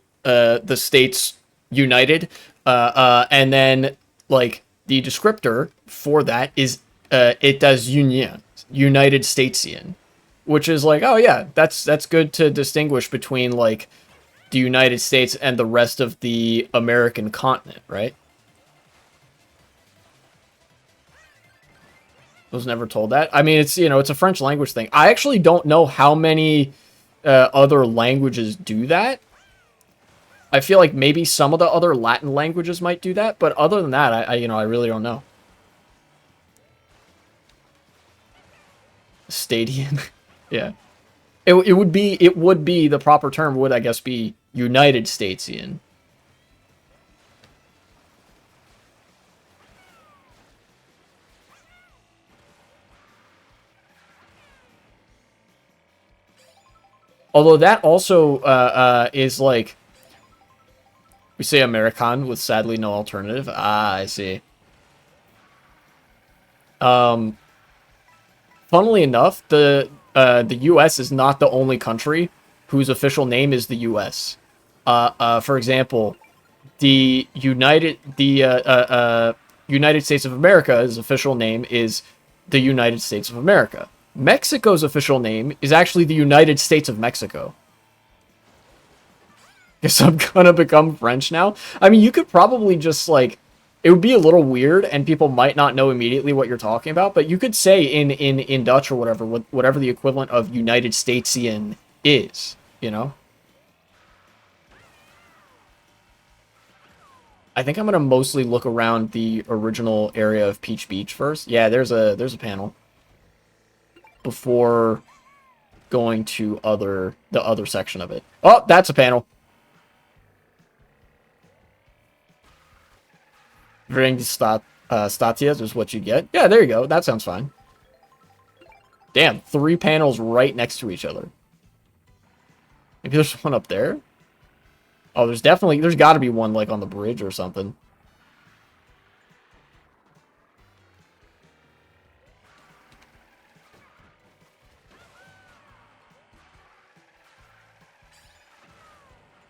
states united, and then like the descriptor for that is États-Unis, United Statesian, which is like, oh yeah, that's good to distinguish between like the United States and the rest of the American continent, right? I was never told that. I mean, it's you know, it's a French language thing. I actually don't know how many other languages do that. I feel like maybe some of the other Latin languages might do that, but other than that, I you know, I really don't know. Stadium. Yeah. It would be the proper term would I guess be United Statesian. Although that also is like we say American with sadly no alternative. Ah, I see. Um, Funnily enough, the U.S. is not the only country whose official name is the U.S. For example, the United States of America's official name is the United States of America. Mexico's official name is actually the United States of Mexico. Guess I'm gonna become French now. I mean, you could probably just like it would be a little weird, and people might not know immediately what you're talking about. But you could say in Dutch or whatever, whatever the equivalent of United Statesian is. You know, I think I'm gonna mostly look around the original area of Peach Beach first. Yeah, there's a panel before going to the other section of it. Oh, that's a panel. Ring Statias is what you get. Yeah, there you go. That sounds fine. Damn, three panels right next to each other. Maybe there's one up there. Oh, there's got to be one like on the bridge or something.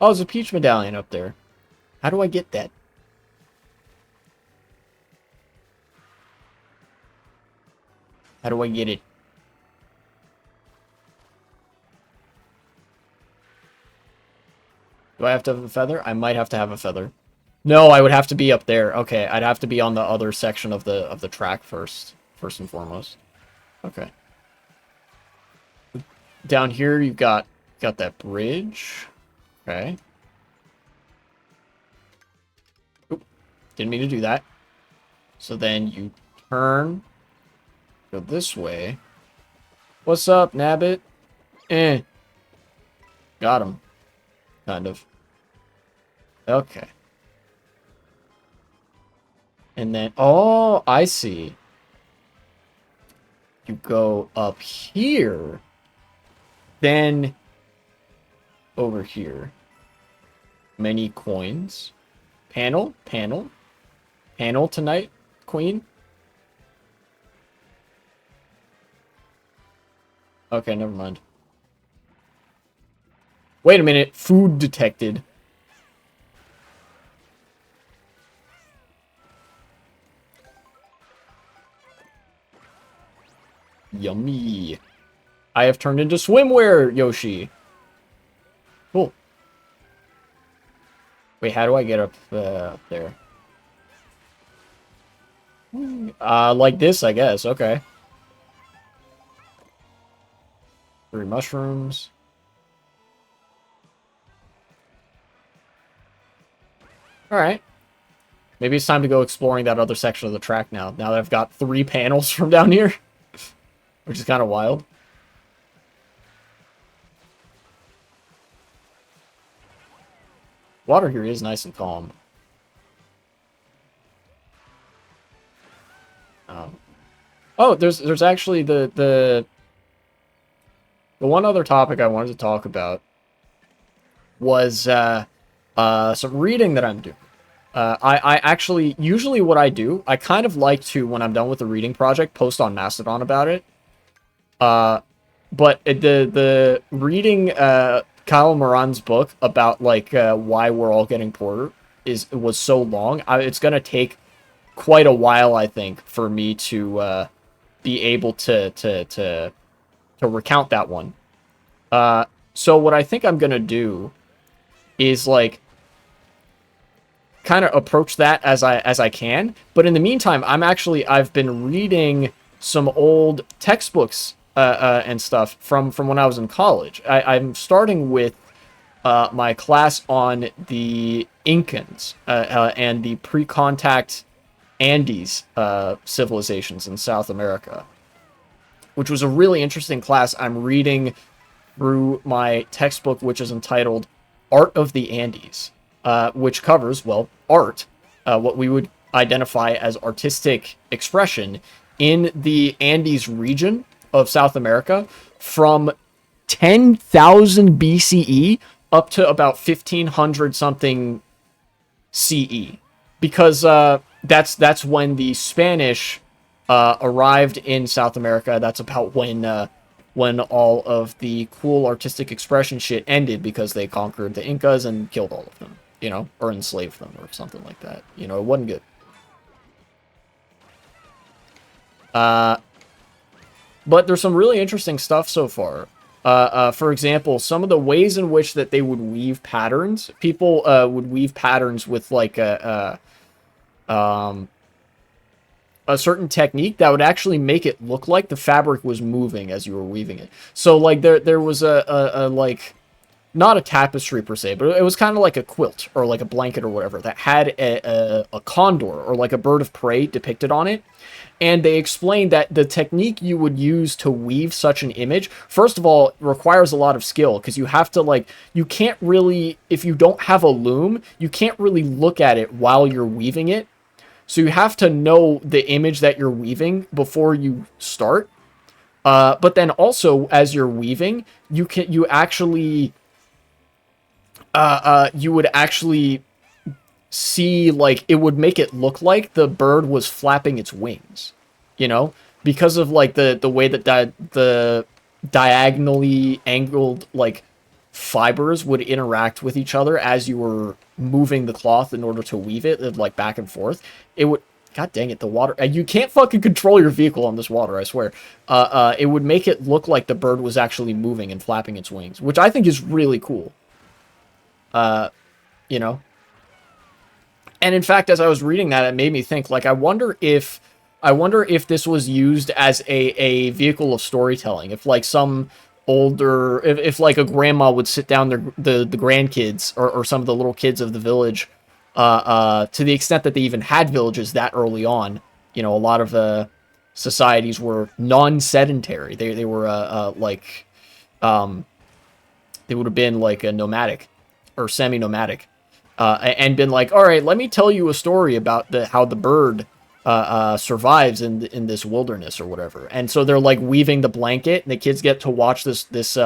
Oh, there's a peach medallion up there. How do I get that? How do I get it? Do I have to have a feather? I might have to have a feather. No, I would have to be up there. Okay, I'd have to be on the other section of the track first and foremost. Okay. Down here you've got that bridge. Okay. Oop, didn't mean to do that. So then you turn, go this way. What's up, Nabbit? Eh. Got him. Kind of. Okay. And then, oh, I see. You go up here. Then over here? Many coins. Panel, panel. Panel tonight, queen. Okay, never mind. Wait a minute. Food detected. Yummy. I have turned into swimwear, Yoshi. Cool. Wait, how do I get up there? Like this, I guess. Okay. 3 mushrooms. Alright. Maybe it's time to go exploring that other section of the track now. Now that I've got 3 panels from down here. Which is kind of wild. Water here is nice and calm. Oh, there's actually the one other topic I wanted to talk about was some reading that I'm doing. I actually, usually what I do, I kind of like to, when I'm done with the reading project, post on Mastodon about it. But the reading Kyle Moran's book about like why we're all getting poorer was so long. It's gonna take quite a while, I think, for me to be able to recount that one. So what I think I'm gonna do is like kind of approach that as I can. But in the meantime, I've been reading some old textbooks and stuff from when I was in college. I'm starting with my class on the Incans and the pre-contact Andes civilizations in South America, which was a really interesting class. I'm reading through my textbook, which is entitled Art of the Andes, which covers, well, art, what we would identify as artistic expression in the Andes region of South America from 10,000 BCE up to about 1500 something CE, because that's when the Spanish arrived in South America. That's about when all of the cool artistic expression shit ended, because they conquered the Incas and killed all of them, you know, or enslaved them or something like that. You know, it wasn't good. But there's some really interesting stuff so far. For example, some of the ways in which that they would weave patterns. People would weave patterns with like a certain technique that would actually make it look like the fabric was moving as you were weaving it. So like there was a like, not a tapestry per se, but it was kind of like a quilt or like a blanket or whatever that had a condor or like a bird of prey depicted on it. And they explained that the technique you would use to weave such an image, first of all, requires a lot of skill, because you have to, like, you can't really, if you don't have a loom, you can't really look at it while you're weaving it. So you have to know the image that you're weaving before you start. But then also, as you're weaving, you would actually see, like, it would make it look like the bird was flapping its wings, you know, because of like the way that the diagonally angled like fibers would interact with each other as you were moving the cloth in order to weave it, like back and forth. It would, god dang it, the water, you can't fucking control your vehicle on this water, I swear. It would make it look like the bird was actually moving and flapping its wings, which I think is really cool. You know. And in fact, as I was reading that, it made me think, like, I wonder if this was used as a vehicle of storytelling. If like some older, if like a grandma would sit down the grandkids or some of the little kids of the village, to the extent that they even had villages that early on. You know, a lot of societies were non-sedentary. They were like, they would have been like a nomadic or semi-nomadic. And been like, all right, let me tell you a story about how the bird survives in this wilderness or whatever. And so they're like weaving the blanket, and the kids get to watch this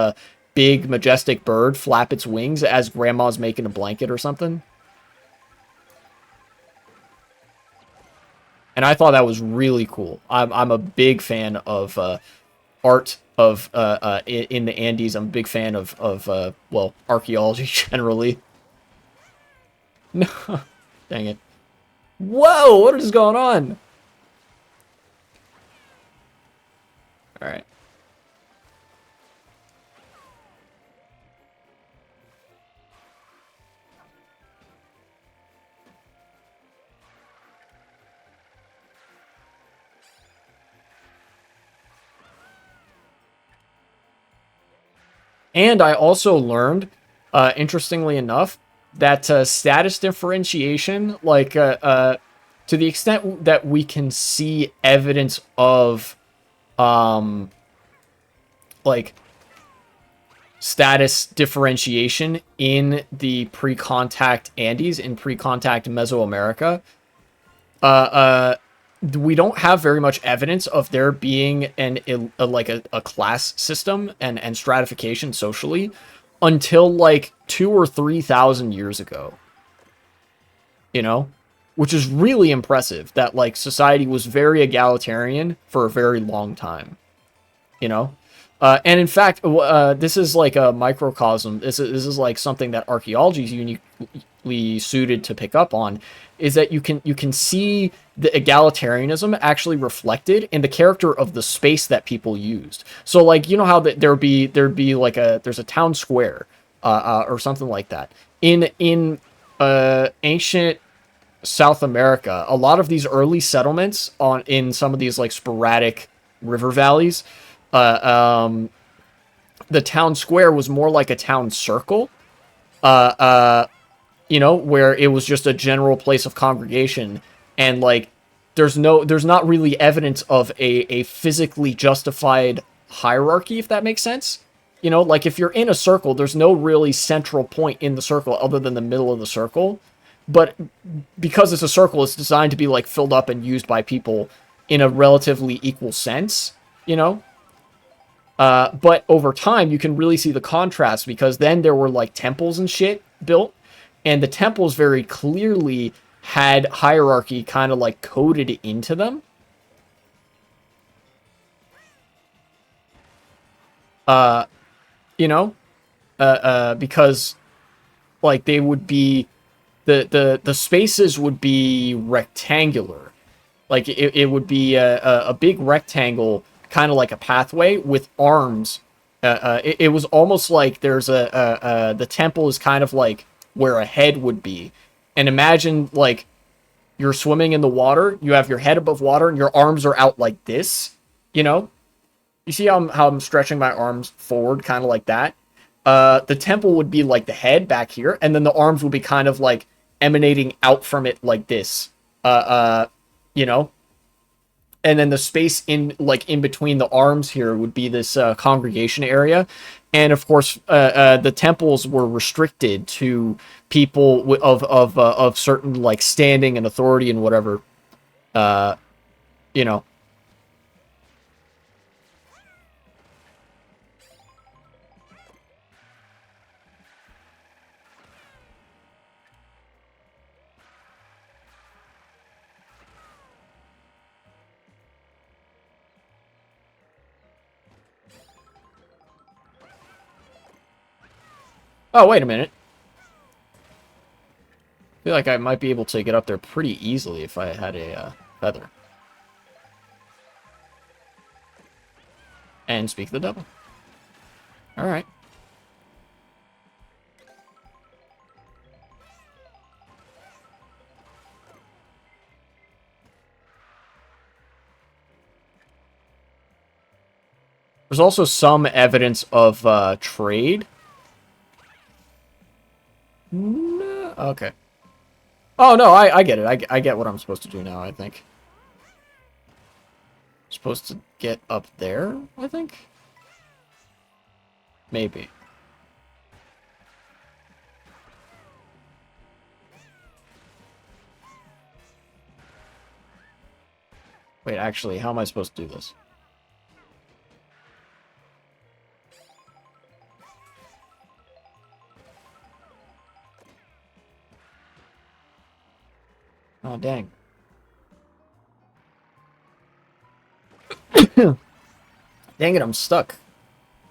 big majestic bird flap its wings as grandma's making a blanket or something. And I thought that was really cool. I'm a big fan of art of in the Andes. I'm a big fan of well, archaeology generally. No, dang it. Whoa, what is going on? All right. And I also learned, interestingly enough, that status differentiation, like to the extent that we can see evidence of, um, like status differentiation in the pre-contact Andes, in pre-contact Mesoamerica, uh, uh, we don't have very much evidence of there being a class system and stratification socially until like 2 or 3 thousand years ago, you know, which is really impressive that like society was very egalitarian for a very long time, you know. And in fact, this is like a microcosm. This is like something that archaeology is uniquely suited to pick up on, is that you can see the egalitarianism actually reflected in the character of the space that people used. So like, you know how there'd be like there's a town square, or something like that in ancient South America. A lot of these early settlements on in some of these like sporadic river valleys, uh, um, the town square was more like a town circle, uh, uh, where it was just a general place of congregation, and like there's not really evidence of a physically justified hierarchy, if that makes sense. Like if you're in a circle, there's no really central point in the circle other than the middle of the circle. But because it's a circle, it's designed to be like filled up and used by people in a relatively equal sense, you know? But over time, you can really see the contrast, because then there were like temples and shit built, and the temples very clearly had hierarchy kind of like coded into them. Uh, you know, because like they would be the spaces would be rectangular. Like it would be a big rectangle, kind of like a pathway with arms. It was almost like there's the temple is kind of like where a head would be. And imagine like you're swimming in the water, you have your head above water, and your arms are out like this. You know, you see how I'm stretching my arms forward, kind of like that. The temple would be like the head back here, and then the arms would be kind of like emanating out from it like this. Uh, uh, you know, and then the space in between the arms here would be this congregation area. And of course, the temples were restricted to people of certain like standing and authority and whatever. Uh, you know. Oh, wait a minute. I feel like I might be able to get up there pretty easily if I had a feather. And speak the devil. All right. There's also some evidence of trade. No, okay. Oh, no, I get it. I get what I'm supposed to do now, I think. Supposed to get up there, I think? Maybe. Wait, actually, how am I supposed to do this? Oh, dang. Dang it, I'm stuck.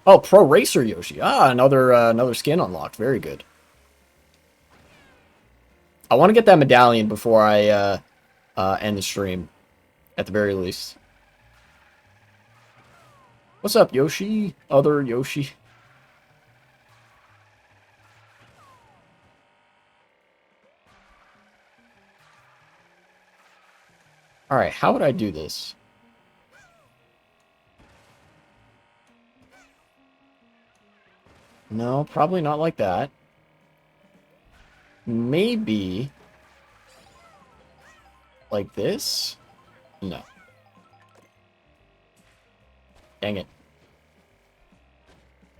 Oh, Pro Racer Yoshi. Ah, another skin unlocked. Very good. I want to get that medallion before I end the stream, at the very least. What's up, Yoshi? Other Yoshi. Alright, how would I do this? No, probably not like that. Maybe like this? No. Dang it.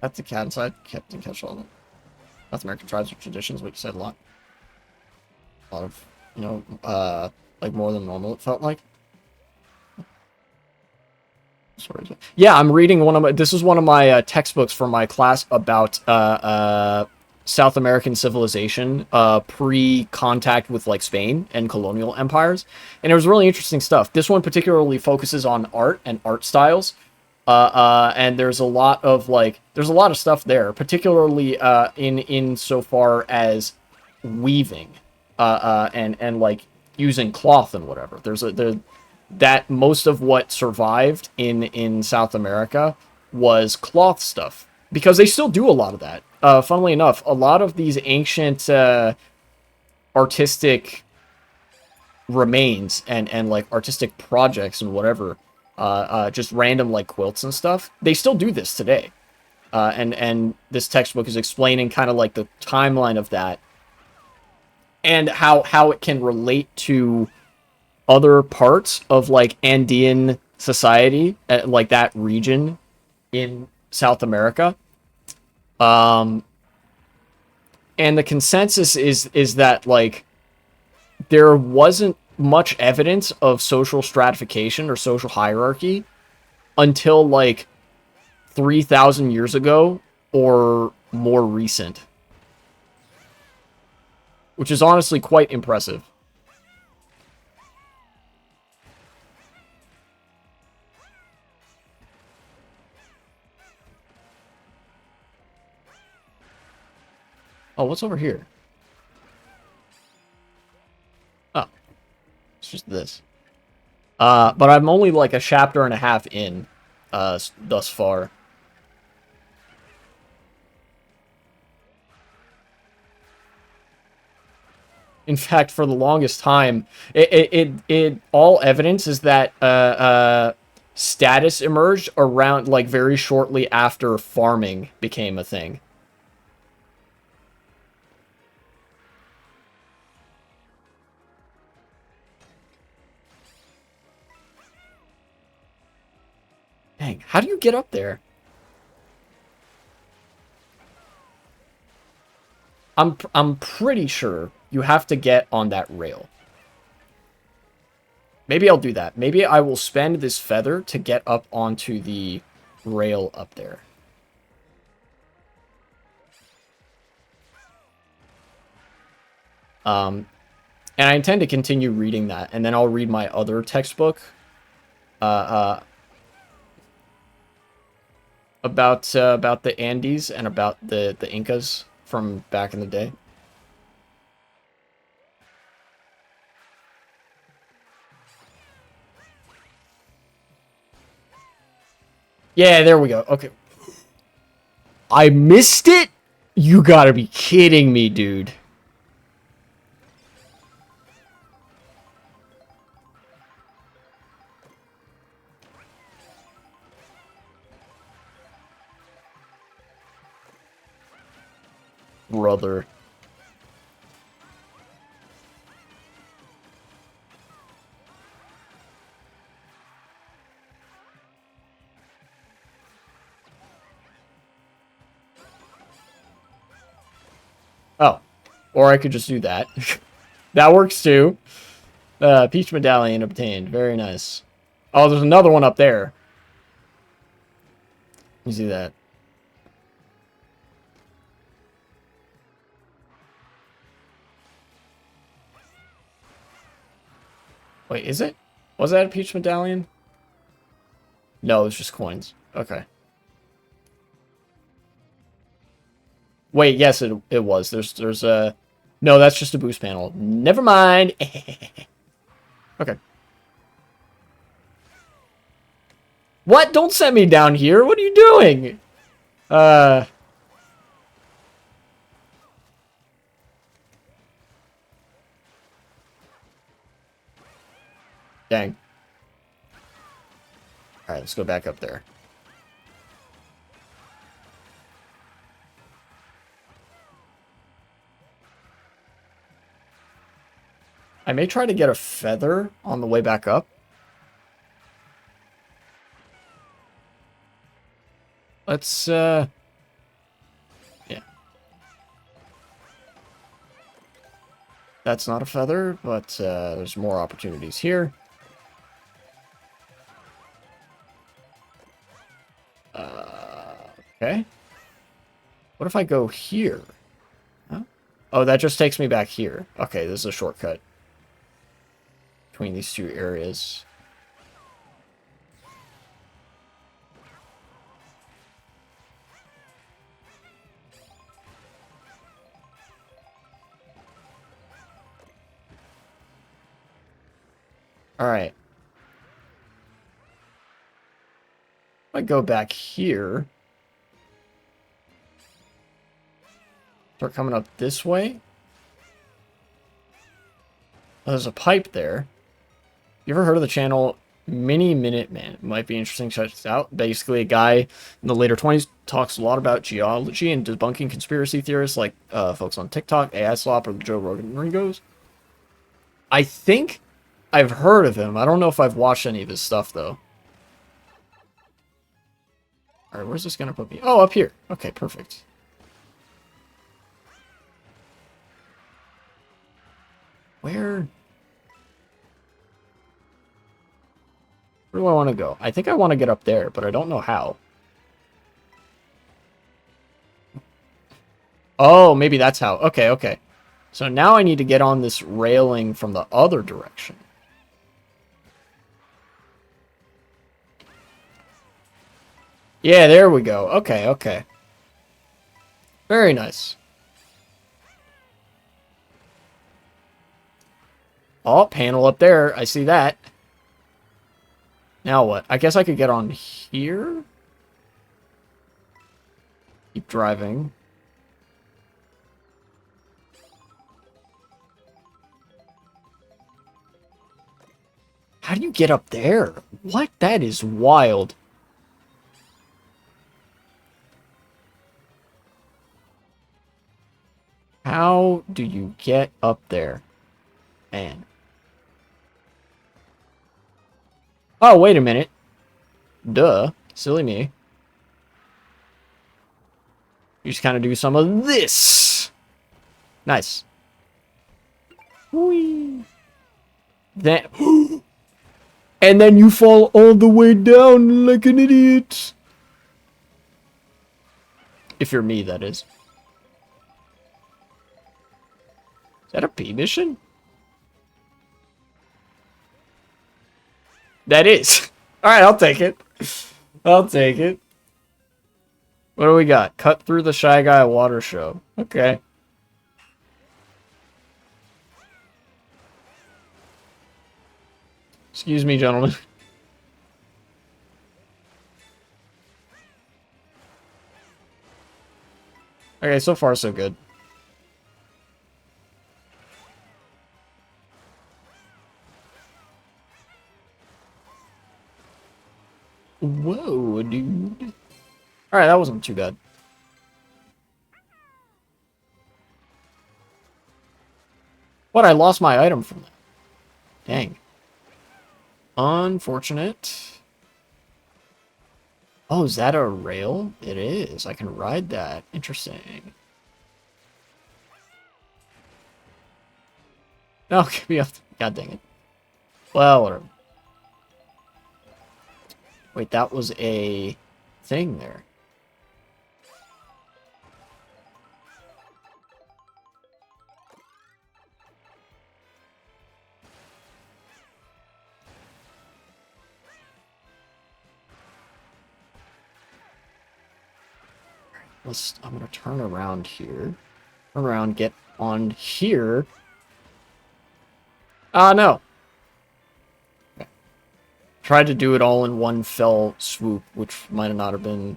That's the cat inside. Captain catch all of them. North American tribes and traditions, what you said a lot. A lot of, you know, like more than normal, it felt like. Sorry. Yeah, I'm reading one of my, this is one of my textbooks for my class about South American civilization, pre-contact with like Spain and colonial empires. And it was really interesting stuff. This one particularly focuses on art and art styles. And there's a lot of stuff there, particularly in so far as weaving, and like using cloth and whatever. That most of what survived in South America was cloth stuff, because they still do a lot of that. Funnily enough, a lot of these ancient artistic remains and like artistic projects and whatever, just random like quilts and stuff, they still do this today. And this textbook is explaining kind of like the timeline of that and how it can relate to other parts of like Andean society, like that region in South America. Um, and the consensus is that like there wasn't much evidence of social stratification or social hierarchy until like 3,000 years ago or more recent, which is honestly quite impressive. Oh, what's over here? Oh, it's just this. But I'm only like a chapter and a half in, thus far. In fact, for the longest time, it all evidence is that status emerged around like very shortly after farming became a thing. Dang, how do you get up there? I'm pretty sure you have to get on that rail. Maybe I'll do that. Maybe I will spend this feather to get up onto the rail up there. And I intend to continue reading that, and then I'll read my other textbook, about the Andes and about the Incas from back in the day. Yeah, there we go. Okay. I missed it? You gotta be kidding me, dude. Brother. Oh. Or I could just do that. That works too. Peach medallion obtained. Very nice. Oh, there's another one up there. You see that? Wait, is it? Was that a peach medallion? No, it's just coins. Okay. Wait, yes, it was. There's a... No, that's just a boost panel. Never mind. Okay. What? Don't set me down here. What are you doing? Dang. Alright, let's go back up there. I may try to get a feather on the way back up. Let's, yeah. That's not a feather, but there's more opportunities here. Okay. What if I go here? Huh? Oh, that just takes me back here. Okay, this is a shortcut between these two areas. Alright. If I go back here... Start coming up this way. Oh, there's a pipe there. You ever heard of the channel Mini Minute Man? It might be interesting to check this out. Basically, a guy in the later 20s talks a lot about geology and debunking conspiracy theorists like folks on TikTok, AI Slop, or the Joe Rogan Ringos. I think I've heard of him. I don't know if I've watched any of his stuff, though. Alright, where's this gonna put me? Oh, up here. Okay, perfect. Where do I want to go? I think I want to get up there, but I don't know how. Oh, maybe that's how. Okay, okay. So now I need to get on this railing from the other direction. Yeah, there we go. Okay, okay. Very nice. Oh, panel up there. I see that. Now what? I guess I could get on here? Keep driving. How do you get up there? What? That is wild. How do you get up there? Man. Oh, wait a minute. Duh. Silly me. You just kind of do some of this. Nice. Whee. Then... and then you fall all the way down like an idiot. If you're me, that is. Is that a P mission? That is. Alright, I'll take it. I'll take it. What do we got? Cut through the Shy Guy water show. Okay. Excuse me, gentlemen. Okay, so far so good. Whoa, dude. Alright, that wasn't too bad. What? I lost my item from that. Dang. Unfortunate. Oh, is that a rail? It is. I can ride that. Interesting. No, get me off. God dang it. Well, whatever. Wait, that was a thing there. I'm gonna turn around here. Turn around, get on here. Ah, no. Okay. Tried to do it all in one fell swoop, which might not have been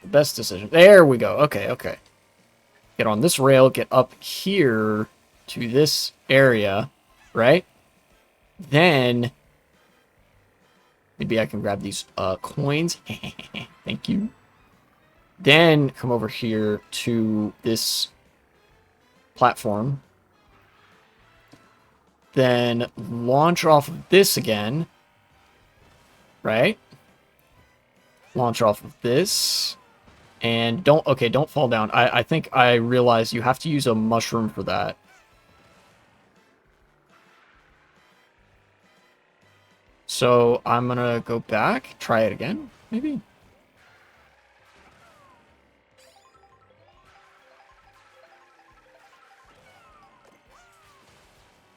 the best decision. There we go. Okay, okay. Get on this rail, get up here to this area, right? Then maybe I can grab these coins. Thank you. Then come over here to this platform. Then launch off of this again. Right? Launch off of this. And don't fall down. I think I realized you have to use a mushroom for that. So I'm gonna go back, try it again, maybe.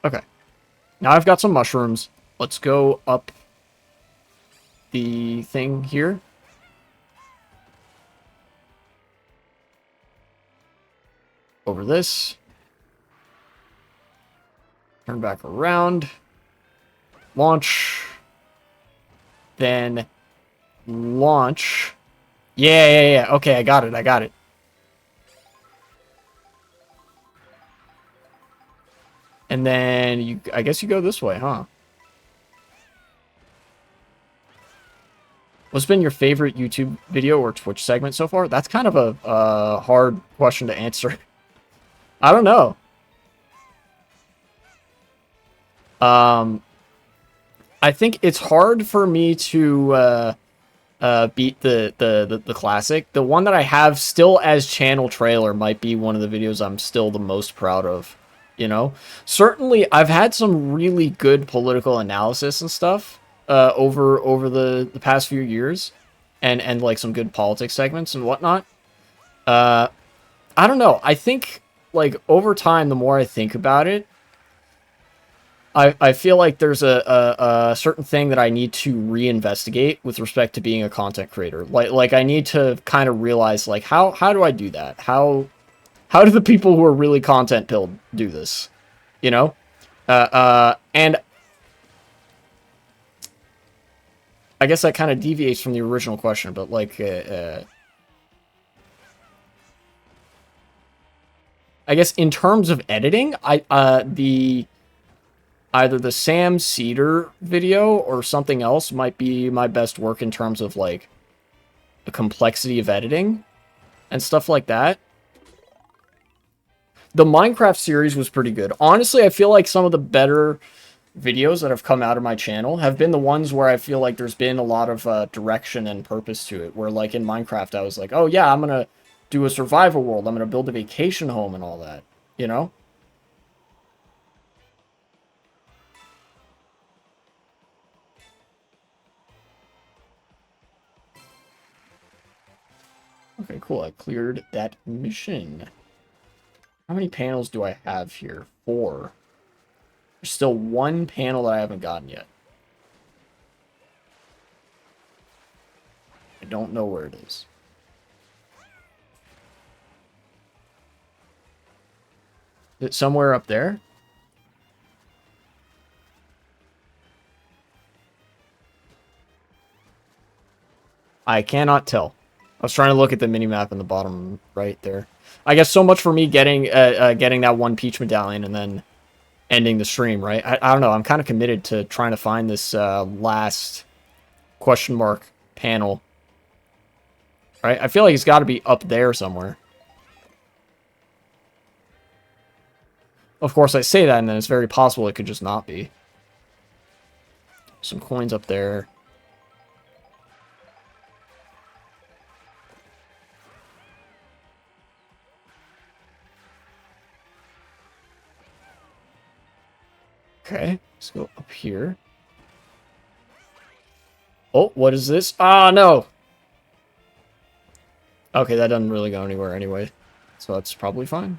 Okay. Now I've got some mushrooms. Let's go up the thing here. Over this. Turn back around. Launch. Then launch. Yeah. Okay, I got it. And then I guess you go this way, huh? What's been your favorite YouTube video or Twitch segment so far? That's kind of a hard question to answer. I don't know. I think it's hard for me to beat the classic. The one that I have still as channel trailer might be one of the videos I'm still the most proud of. You know, certainly I've had some really good political analysis and stuff over the past few years, and like some good politics segments and whatnot. I don't know. I think like over time, the more I think about it, I feel like there's a certain thing that I need to reinvestigate with respect to being a content creator. Like I need to kind of realize like how do I do that? How do the people who are really content pilled do this? You know? And I guess that kind of deviates from the original question, but like, I guess in terms of editing, either the Sam Cedar video or something else might be my best work in terms of like the complexity of editing and stuff like that. The Minecraft series was pretty good. Honestly, I feel like some of the better videos that have come out of my channel have been the ones where I feel like there's been a lot of direction and purpose to it. Where like in Minecraft, I was like, oh yeah, I'm gonna do a survival world. I'm gonna build a vacation home and all that. You know? Okay, cool. I cleared that mission. How many panels do I have here? 4. There's still 1 panel that I haven't gotten yet. I don't know where it is. Is it somewhere up there? I cannot tell. I was trying to look at the minimap in the bottom right there. I guess so much for me getting getting that 1 peach medallion and then ending the stream, right? I don't know. I'm kind of committed to trying to find this last question mark panel. Right? I feel like it's got to be up there somewhere. Of course, I say that, and then it's very possible it could just not be. Some coins up there. Okay, let's go up here. Oh, what is this? Ah, no! Okay, that doesn't really go anywhere anyway. So that's probably fine.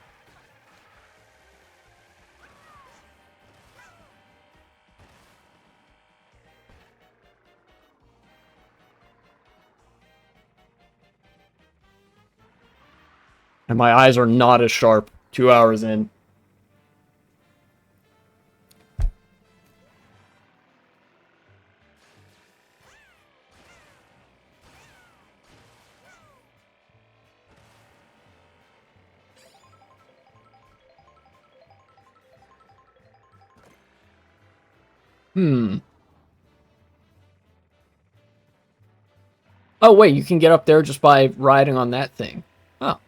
And my eyes are not as sharp 2 hours in. Hmm. Oh, wait, you can get up there just by riding on that thing. Oh.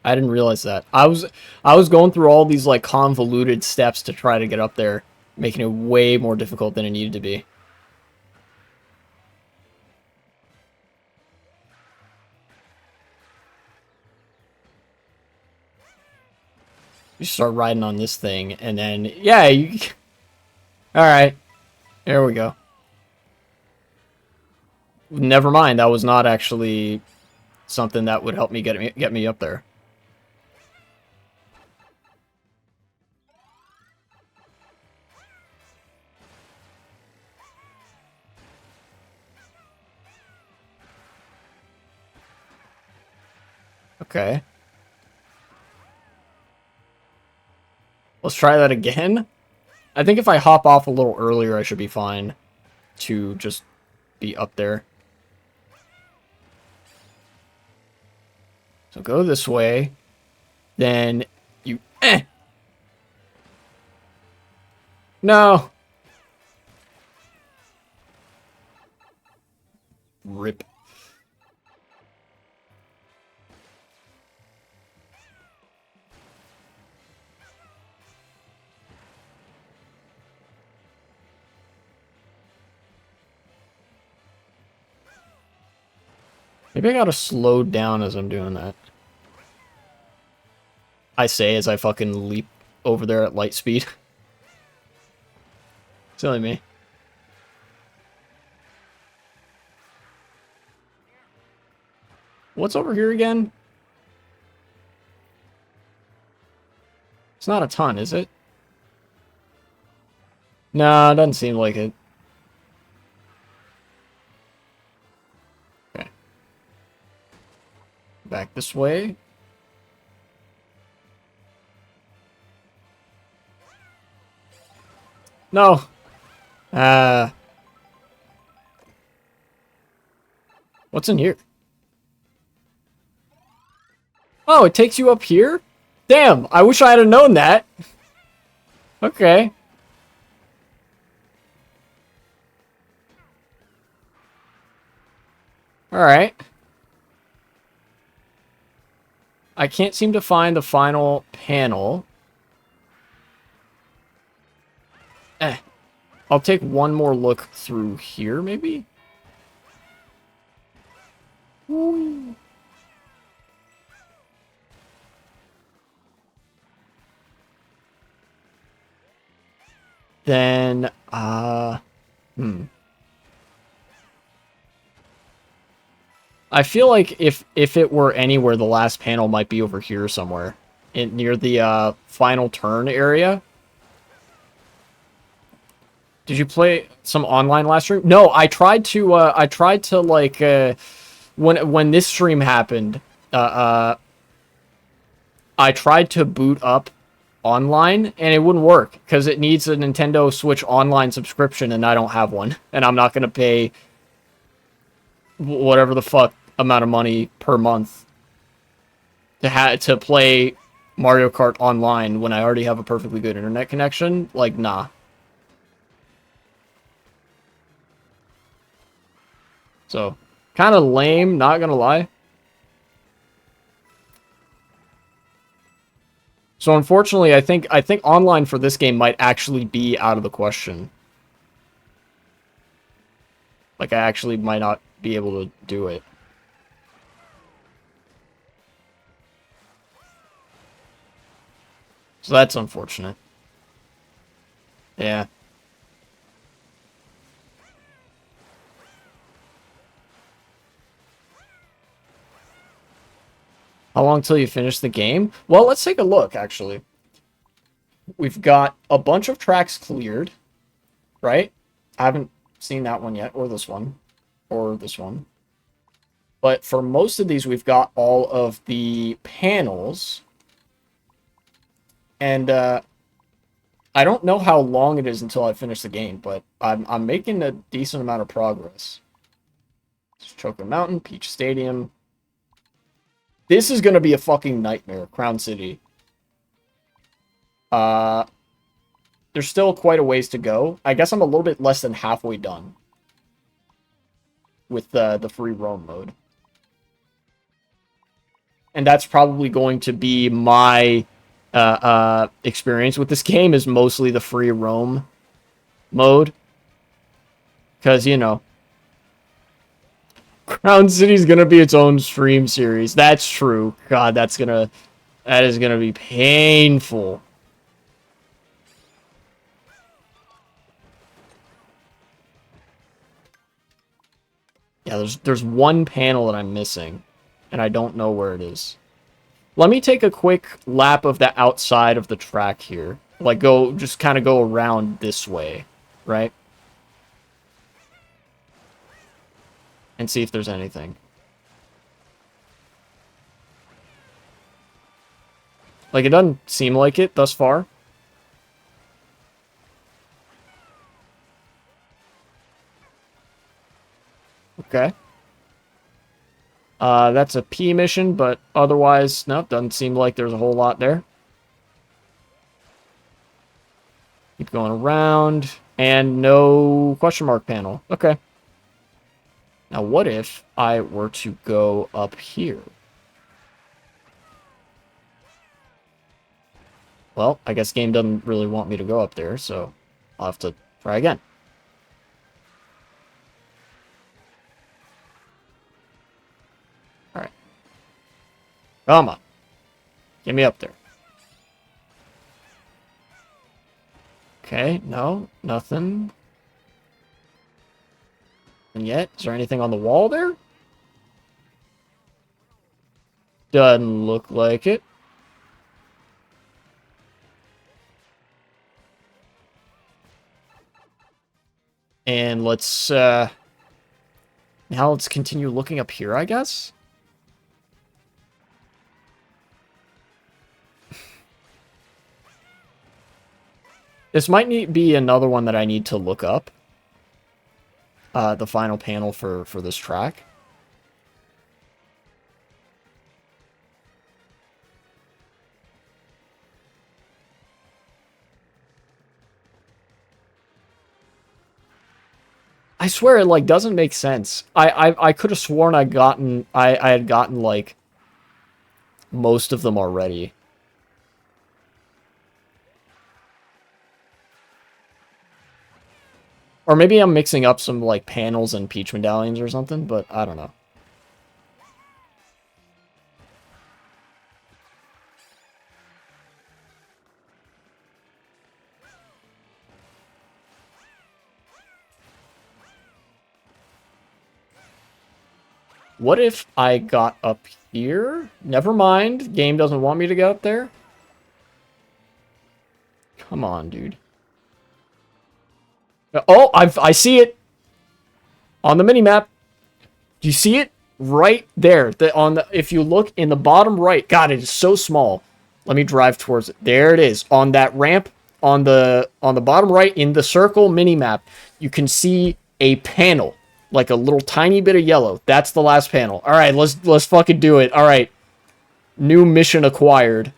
I didn't realize that. I was going through all these like convoluted steps to try to get up there, making it way more difficult than it needed to be. You start riding on this thing, and then yeah, you. All right, there we go. Never mind. That was not actually something that would help me get me up there. Okay. Let's try that again. I think if I hop off a little earlier, I should be fine to just be up there. So go this way. Then you... No! Rip. Maybe I gotta slow down as I'm doing that. I say as I fucking leap over there at light speed. Silly me. What's over here again? It's not a ton, is it? Nah, doesn't seem like it. Okay. Back this way. No. What's in here? Oh, it takes you up here? Damn, I wish I had known that. Okay. Alright. I can't seem to find the final panel. I'll take one more look through here, maybe? Ooh. Then, I feel like if it were anywhere, the last panel might be over here somewhere. Near the, final turn area. Did you play some online last stream? No, I tried to, like, when this stream happened, I tried to boot up online, and it wouldn't work, because it needs a Nintendo Switch Online subscription, and I don't have one. And I'm not going to pay whatever the fuck amount of money per month to play Mario Kart Online when I already have a perfectly good internet connection. Like, nah. So, kind of lame, not gonna lie. So unfortunately, I think online for this game might actually be out of the question. Like, I actually might not be able to do it. So that's unfortunate. Yeah. How long till you finish the game? Well, let's take a look, actually. We've got a bunch of tracks cleared, right? I haven't seen that one yet, or this one. Or this one. But for most of these, we've got all of the panels. And I don't know how long it is until I finish the game, but I'm making a decent amount of progress. Chocolate Mountain, Peach Stadium. This is going to be a fucking nightmare, Crown City. There's still quite a ways to go. I guess I'm a little bit less than halfway done with the free roam mode. And that's probably going to be my experience with this game, is mostly the free roam mode. Because, you know, Crown City's gonna be its own stream series. That's true. God, that is gonna be painful. Yeah, there's one panel that I'm missing, and I don't know where it is. Let me take a quick lap of the outside of the track here. Like, just kind of go around this way, right? And see if there's anything. Like, it doesn't seem like it thus far. Okay. That's a P mission, but otherwise, no, doesn't seem like there's a whole lot there. Keep going around, and no question mark panel. Okay. Now, what if I were to go up here? Well, I guess game doesn't really want me to go up there, so I'll have to try again. Alright. Come on. Get me up there. Okay, no, nothing. And yet, is there anything on the wall there? Doesn't look like it. And let's, now let's continue looking up here, I guess? This might be another one that I need to look up. The final panel for this track. I swear it, like, doesn't make sense. I could have sworn I had gotten, like, most of them already. Or maybe I'm mixing up some, like, panels and Peach medallions or something, but I don't know. What if I got up here? Never mind. Game doesn't want me to get up there. Come on, dude. Oh, I see it. On the minimap. Do you see it? Right there. If you look in the bottom right. God, it is so small. Let me drive towards it. There it is. On that ramp, on the bottom right, in the circle minimap, you can see a panel. Like a little tiny bit of yellow. That's the last panel. Alright, let's fucking do it. Alright. New mission acquired.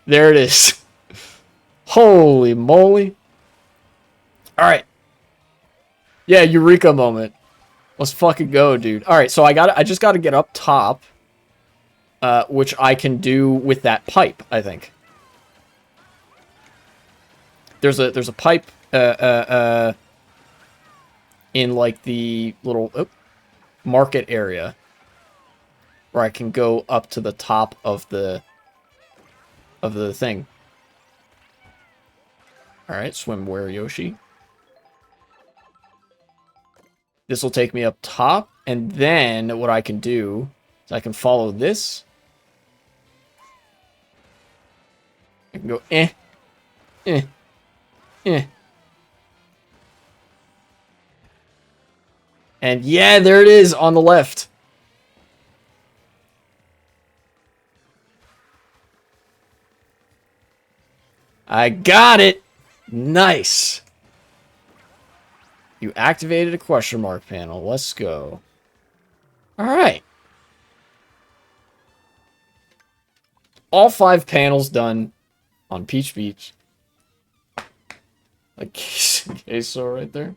There it is. Holy moly. Alright. Yeah, Eureka moment. Let's fucking go, dude. Alright, so I just gotta get up top. Which I can do with that pipe, I think. There's a pipe, in, like, the little market area where I can go up to the top of the thing. Alright, swimwear Yoshi. This will take me up top, and then what I can do is I can follow this. I can go eh. And yeah, there it is on the left. I got it! Nice! You activated a question mark panel. Let's go. Alright. All 5 panels done on Peach Beach. A queso right there.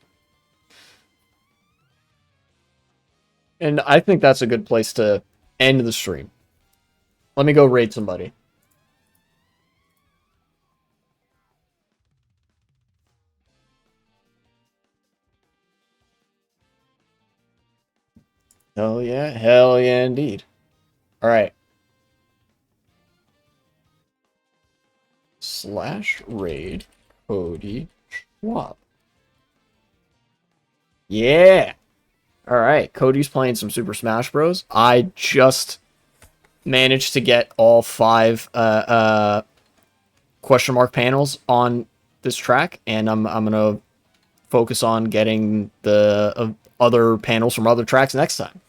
And I think that's a good place to end the stream. Let me go raid somebody. Hell yeah indeed. Alright. /raid Cody Schwab. Yeah! Alright, Cody's playing some Super Smash Bros. I just managed to get all 5 question mark panels on this track, and I'm gonna focus on getting the other panels from other tracks next time.